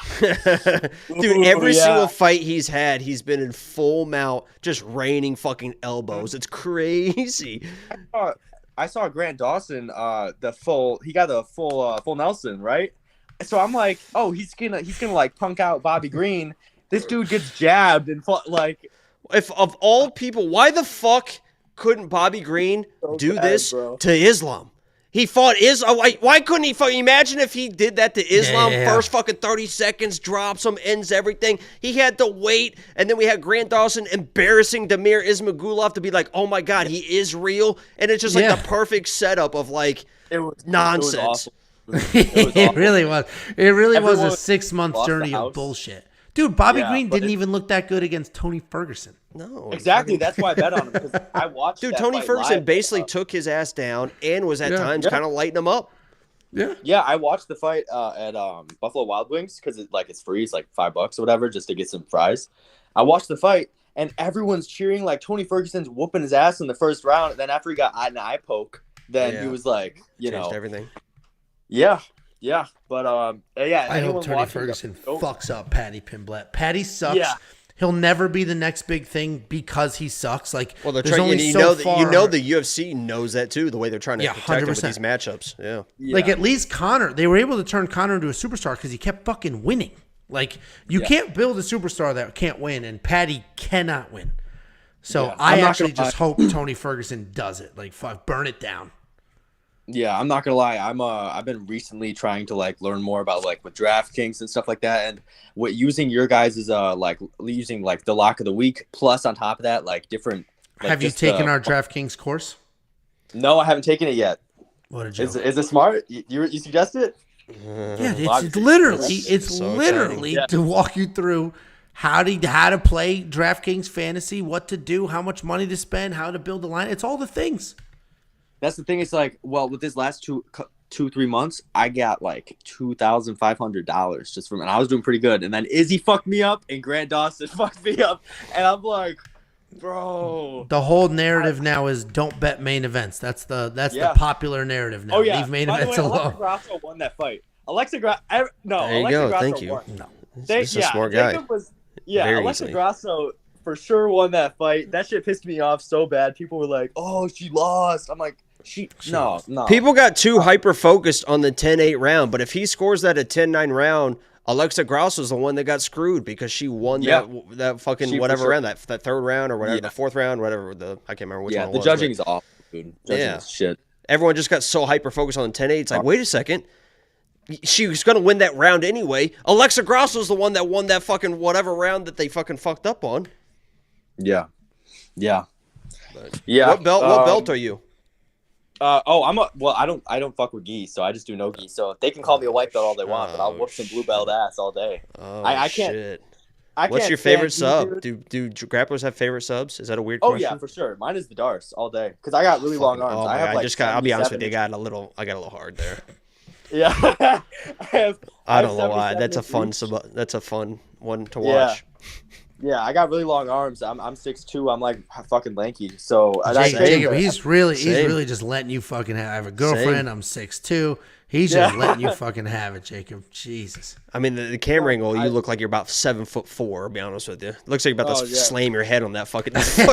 dude!" Every single fight he's had, he's been in full mount, just raining fucking elbows. It's crazy. I saw Grant Dawson, he got the full Nelson, right? So I'm like, oh, he's gonna like punk out Bobby Green. This dude gets jabbed and like, if of all people, why the fuck couldn't Bobby Green do this to Islam? He fought Islam. Why couldn't he fucking imagine if he did that to Islam? First fucking 30 seconds, drops him, ends everything. He had to wait, and then we had Grant Dawson embarrassing Damir Ismagulov to be like, oh my God, he is real. And it's just like the perfect setup of like nonsense. It really was. It really was a 6-month journey of bullshit. Dude, Bobby Green didn't even look that good against Tony Ferguson. No. Exactly. That's why I bet on him. Because I watched Dude, Tony Ferguson basically took his ass down and was at times kind of lighting him up. Yeah. Yeah, I watched the fight at Buffalo Wild Wings because it's free. It's like $5 or whatever just to get some fries. I watched the fight and everyone's cheering like Tony Ferguson's whooping his ass in the first round. And then after he got an eye poke, then he was like, changed everything. Yeah. Yeah, but I hope Tony Ferguson fucks up Paddy Pimblett. Paddy sucks. Yeah. He'll never be the next big thing because he sucks. Like, well, they're trying. You know the UFC knows that too. The way they're trying to protect him with these matchups. Yeah. Like at least Conor, they were able to turn Conor into a superstar because he kept fucking winning. Like you can't build a superstar that can't win, and Paddy cannot win. So I actually just hope Tony Ferguson does it. Like, fuck, burn it down. Yeah, I'm not gonna lie. I've been recently trying to like learn more about like with DraftKings and stuff like that, and using your guys is like using like the lock of the week plus on top of that like different. Like, have you taken our DraftKings course? No, I haven't taken it yet. What a joke. Is it smart? You suggest it? Yeah, it's literally to walk you through how to play DraftKings fantasy, what to do, how much money to spend, how to build a line. It's all the things. That's the thing. It's like, well, with this last 2-3 months, I got like $2,500 just from, and I was doing pretty good. And then Izzy fucked me up, and Grant Dawson fucked me up, and I'm like, bro. The whole narrative now is don't bet main events. That's the popular narrative now. Oh yeah. Leave main By events the way, alone. Alexa Grasso won that fight. Alexa Grasso Thank you. won. No, this is a smart guy. Alexa Grasso for sure won that fight. That shit pissed me off so bad. People were like, "Oh, she lost." I'm like, no. People got too hyper focused on the 10-8 round, but if he scores that at 10-9 round, Alexa Grasso is the one that got screwed because she won that fucking whatever round, that third round or whatever, the fourth round, whatever I can't remember which one it was. Yeah, the judging is awful, dude. Judging is shit. Everyone just got so hyper focused on the 10-8. It's like, wait a second. she was going to win that round anyway. Alexa Grasso's the one that won that fucking whatever round that they fucking fucked up on. Yeah. Yeah. What belt are you? I don't fuck with gi, so I just do no gi. So they can call me a white belt all they want, but I'll whoop some blue belt ass all day. I can't. Shit. What's your favorite sub? Do grapplers have favorite subs? Is that a weird question? Oh yeah, for sure. Mine is the Darce all day because I got really long arms. Oh I have like I'll be honest with you, I got a little hard there. Yeah. I don't know why. That's a fun sub. That's a fun one to watch. Yeah, I got really long arms. I'm 6'2". I'm like fucking lanky. So Jacob, he's really just letting you fucking have. I have a girlfriend. I'm 6'2". He's just letting you fucking have it, Jacob. Jesus. I mean, the camera angle, you look like you're about 7'4". I'll be honest with you. Looks like you're about to slam your head on that fucking thing.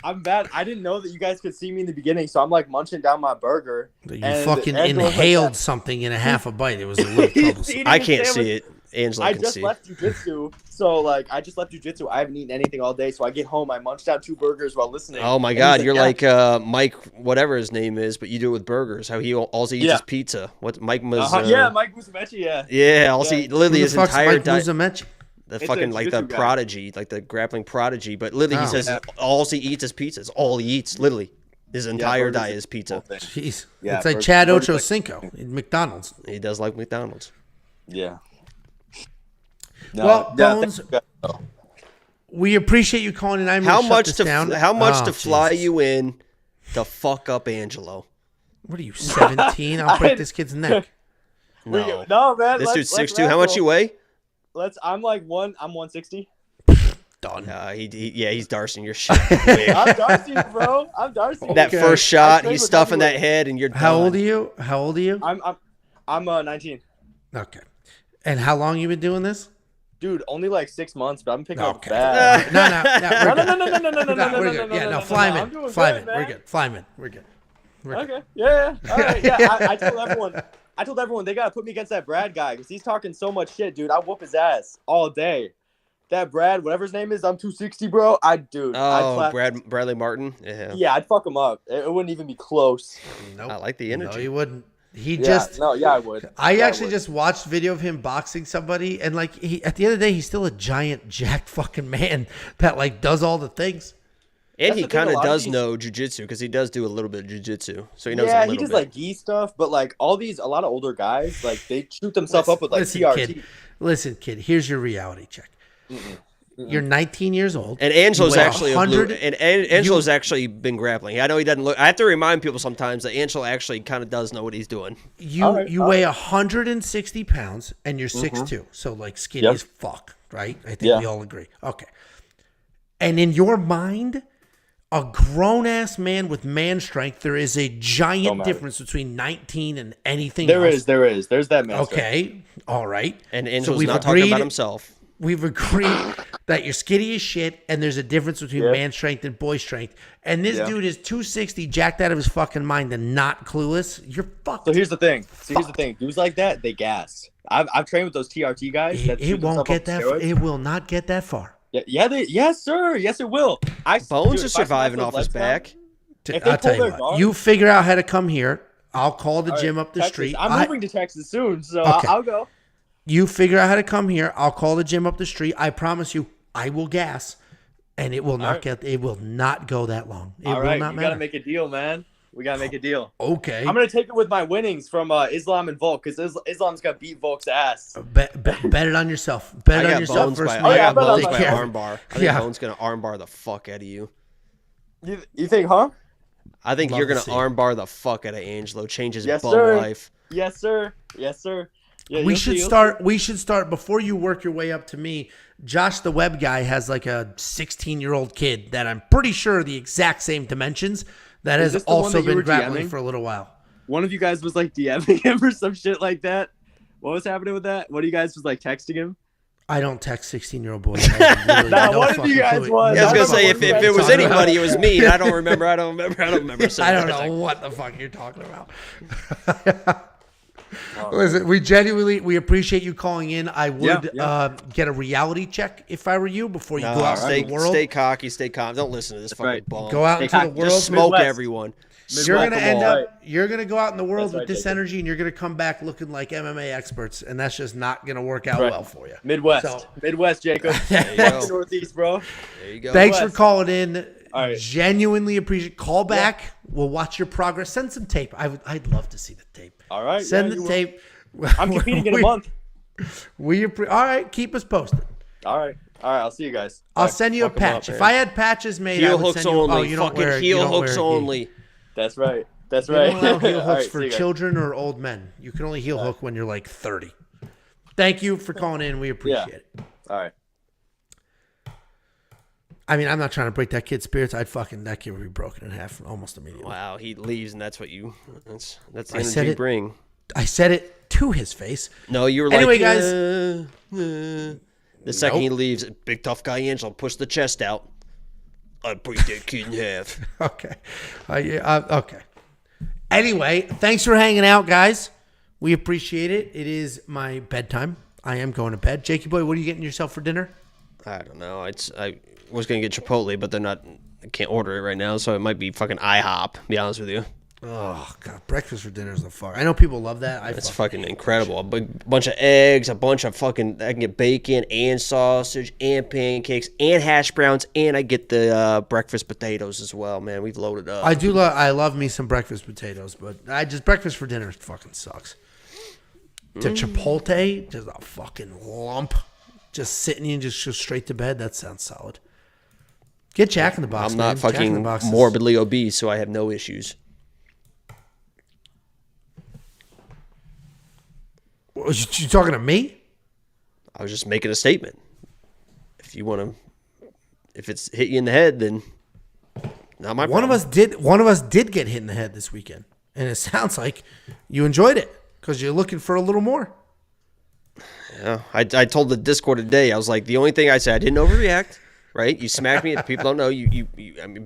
I'm bad. I didn't know that you guys could see me in the beginning, so I'm like munching down my burger. You fucking inhaled something in a half a bite. It was a little troublesome. I can't see it. Angela can see. I just left jujitsu, so I haven't eaten anything all day. So I get home, I munched out 2 burgers while listening. Oh my god, you're like Mike, whatever his name is, but you do it with burgers. How he also eats his pizza. What Mike was? Mike Musumeci. Yeah, also literally his entire diet. The It's fucking like the guy. prodigy, like the grappling prodigy. But literally, he says all he eats is pizza. It's all he eats. Literally, his entire diet is pizza. Jeez, Yeah, it's like Chad Ochocinco in McDonald's. He does like McDonald's. Yeah. No, Bones, we appreciate you calling in. How much to fly you in to fuck up Angelo? What are you, 17? I'll break this kid's neck. No, man. This dude's 6'2". How much you weigh? I'm 160. Done. He's Darcy your shit. I'm Darcy, bro. I'm Darcy. That first shot, he's stuffing that head, and you're done. How old are you? I'm 19. Okay. And how long you been doing this? Dude, only like 6 months, but I'm picking up bad. No, we're good. Yeah, no, flyman. We're good. Flyman. We're good. Okay. Yeah. All right. Yeah. I told everyone they gotta put me against that Brad guy because he's talking so much shit, dude. I whoop his ass all day. That Brad, whatever his name is, I'm 260, bro. Bradley Martin. Yeah, I'd fuck him up. It wouldn't even be close. Nope. I like the energy. No, you wouldn't. I would. I actually just watched video of him boxing somebody, and like at the end of the day, he's still a giant, jacked fucking man that like does all the things. And he kind of does know jujitsu because he does do a little bit of jujitsu, so he knows. Yeah, he does like gi stuff, but like a lot of older guys, like they shoot themselves up with like TRT. Listen, kid. Here's your reality check. You're 19 years old, and Angelo's actually Angelo's actually been grappling. I know he doesn't look. I have to remind people sometimes that Angelo actually kind of does know what he's doing. You weigh 160 pounds, and you're 6'2", so like skinny as fuck, right? I think we all agree. Okay, and in your mind, a grown ass man with man strength, there is a giant difference between 19 and anything else. There is. There's that man. Okay, all right. And Angelo's not talking about himself. We've agreed that you're skinny as shit, and there's a difference between man strength and boy strength. And this dude is 260, jacked out of his fucking mind, and not clueless. You're fucked. So here's the thing. Dudes like that, they gas. I've trained with those TRT guys. It won't get that. It will not get that far. Yes, sir. Yes, it will. Bones is surviving off his back. I'll tell you what. You figure out how to come here. I'll call the gym up the street. I'm moving to Texas soon, so I'll go. You figure out how to come here. I'll call the gym up the street. I promise you, I will gas, and it will not It will not go that long. It will not matter. We gotta make a deal, man. We gotta make a deal. Okay. I'm gonna take it with my winnings from Islam and Volk because Islam's gonna beat Volk's ass. Bet it on yourself. Bet it on yourself first. I got Bones by armbar. I think Bones gonna armbar the fuck out of you. You think, huh? I think you're gonna armbar the fuck out of Angelo. Change his bum life. Yes, sir. Yes, sir. Yeah, we should start before you work your way up to me. Josh, the web guy, has like a 16-year-old kid that I'm pretty sure are the exact same dimensions that has also been grappling for a little while. One of you guys was like DMing him or some shit like that. What was happening with that? One of you guys was like texting him. I don't text 16-year-old boys. One of you guys was. I was gonna say if it was anybody, it was me. I don't remember. I don't remember. I don't know what the fuck you're talking about. Listen, we appreciate you calling in. I would get a reality check if I were you before you go out into the world. Stay cocky, stay calm. Don't listen to this fucking bum. Go out into the world. Just smoke everyone. You're gonna end up. You're gonna go out in the world That's with this energy, and you're gonna come back looking like MMA experts, and that's just not gonna work out well for you. Midwest, Jacob. Northeast, bro. There you go. Thanks for calling in. All right. Genuinely appreciate. Call back. Yeah. We'll watch your progress. Send some tape. I'd love to see the tape. All right. Send the tape. I'm competing in a month. All right. Keep us posted. All right. I'll see you guys. I'll send you a patch. If I had patches made, I would send you. Only. Oh, you don't wear heel hooks only. That's right. They don't allow heel hooks for children or old men. You can only heel hook when you're like 30. Thank you for calling in. We appreciate it. All right. I mean, I'm not trying to break that kid's spirits. That kid would be broken in half almost immediately. Wow, he leaves, and that's what that's the energy you bring. I said it to his face. No, you were anyway, like, guys. The second he leaves, big tough guy Angelo push the chest out. I break that kid in half. Okay. Okay. Anyway, thanks for hanging out, guys. We appreciate it. It is my bedtime. I am going to bed. Jakey boy, what are you getting yourself for dinner? I don't know. I was going to get Chipotle, but I can't order it right now, so it might be fucking IHOP, to be honest with you. Oh, God. Breakfast for dinner is the fuck. I know people love that. It's fucking incredible. A bunch of eggs, a bunch of fucking, I can get bacon and sausage and pancakes and hash browns, and I get the breakfast potatoes as well, man. We've loaded up. I love me some breakfast potatoes, but breakfast for dinner fucking sucks. The Chipotle, just a fucking lump. Just sitting and just go straight to bed. That sounds solid. Get Jack in the Box. I'm not fucking morbidly obese, so I have no issues. You talking to me? I was just making a statement. If it's hit you in the head, then not my problem. One of us did get hit in the head this weekend, and it sounds like you enjoyed it because you're looking for a little more. Yeah, I told the Discord today. I was like, the only thing I said, I didn't overreact. Right? You smacked me. If people don't know, you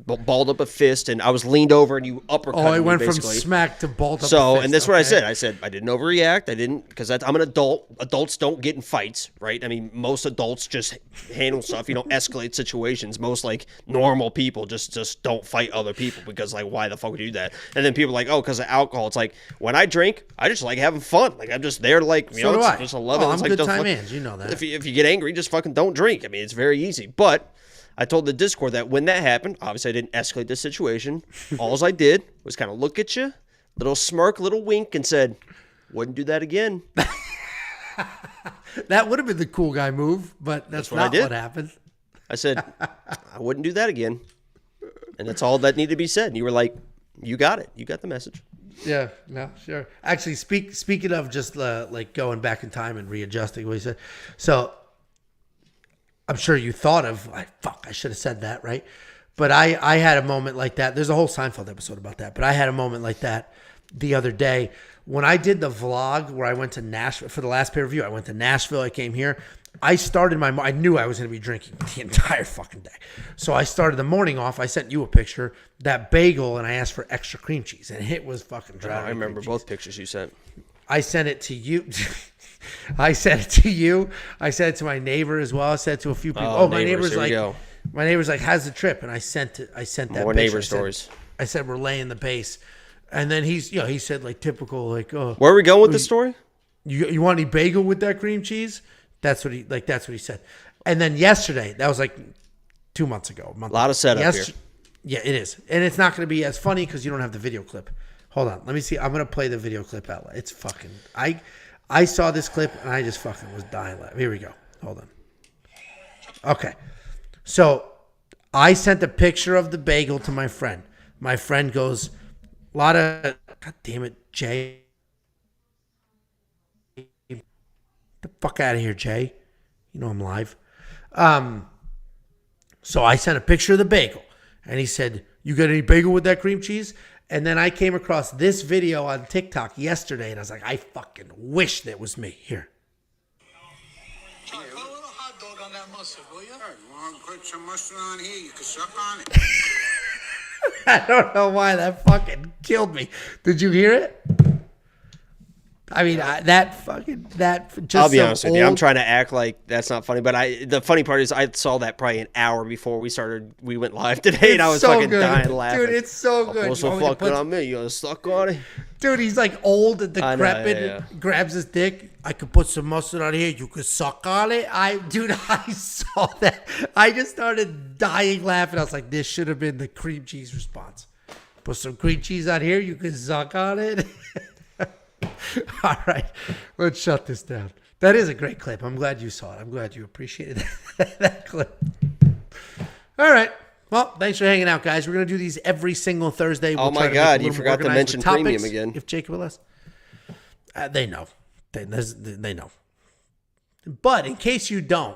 balled up a fist, and I was leaned over, and you uppercut me. Oh, I went from smack to balled up a fist. So, and that's what I said. I said I didn't overreact. I didn't, because I'm an adult. Adults don't get in fights, right? I mean, most adults just handle stuff. You don't escalate situations. Most, like, normal people just don't fight other people because, like, why the fuck would you do that? And then people are like, oh, because of alcohol. It's like, when I drink, I just like having fun. Like, I'm just there to, like, you know, it's just 11. I'm it's like good time ends. You know that. If you get angry, just fucking don't drink. I mean, it's very easy. But I told the Discord that when that happened, obviously I didn't escalate the situation. All I did was kind of look at you, little smirk, little wink, and said, wouldn't do that again. That would have been the cool guy move, but that's not what happened. I said, I wouldn't do that again. And that's all that needed to be said. And you were like, you got it. You got the message. Yeah, no, sure. Actually, speaking of just like going back in time and readjusting what he said. So I'm sure you thought of, I should have said that, right? But I had a moment like that. There's a whole Seinfeld episode about that. But I had a moment like that the other day when I did the vlog where I went to Nashville for the last pay-per-view. I went to Nashville. I came here. I knew I was going to be drinking the entire fucking day. So I started the morning off. I sent you a picture, that bagel, and I asked for extra cream cheese. And it was fucking dry. I remember both pictures you sent. I sent it to you. I sent it to you. I sent it to my neighbor as well. I sent it to a few people. My neighbor's like, how's the trip? And I sent that. More neighbor stories. I said, we're laying the base. And then he said like typical, like, oh, where are we going with this story? You want any bagel with that cream cheese? That's what he said. And then yesterday, that was like 2 months ago. A lot of setup here. Yeah, it is. And it's not going to be as funny because you don't have the video clip. Hold on. Let me see. I'm going to play the video clip out. It's fucking, I saw this clip and I just fucking was dying. Here we go. Hold on. Okay. So I sent a picture of the bagel to my friend. My friend goes, God damn it, Jay. Get the fuck out of here, Jay. You know I'm live. So I sent a picture of the bagel. And he said, you got any bagel with that cream cheese? And then I came across this video on TikTok yesterday, and I was like, I fucking wish that was me. Here. Put a little hot dog on that mustard, will you? Hey, you want to put some mustard on here? You can suck on it. I don't know why that fucking killed me. Did you hear it? I mean, that just. I'll be honest with you. I'm old- trying to act like that's not funny, but the funny part is I saw that probably an hour before we went live today, and I was so fucking good. dying laughing. Dude, it's so good. What's You so want me to fucking put- on me? You gonna suck on it? Dude, he's like old and I know, decrepit. yeah. Grabs his dick. I could put some mustard on here. You could suck on it. I saw that. I just started dying laughing. I was like, this should have been the cream cheese response. Put some cream cheese on here. You can suck on it. All right, let's shut this down. That is a great clip. I'm glad you saw it. I'm glad you appreciated that clip. All right. Well, thanks for hanging out, guys. We're going to do these every single Thursday. Oh, my try to make God, them a you little forgot to organized mention with topics, premium again. If Jacob will us. They know. They know. But in case you don't,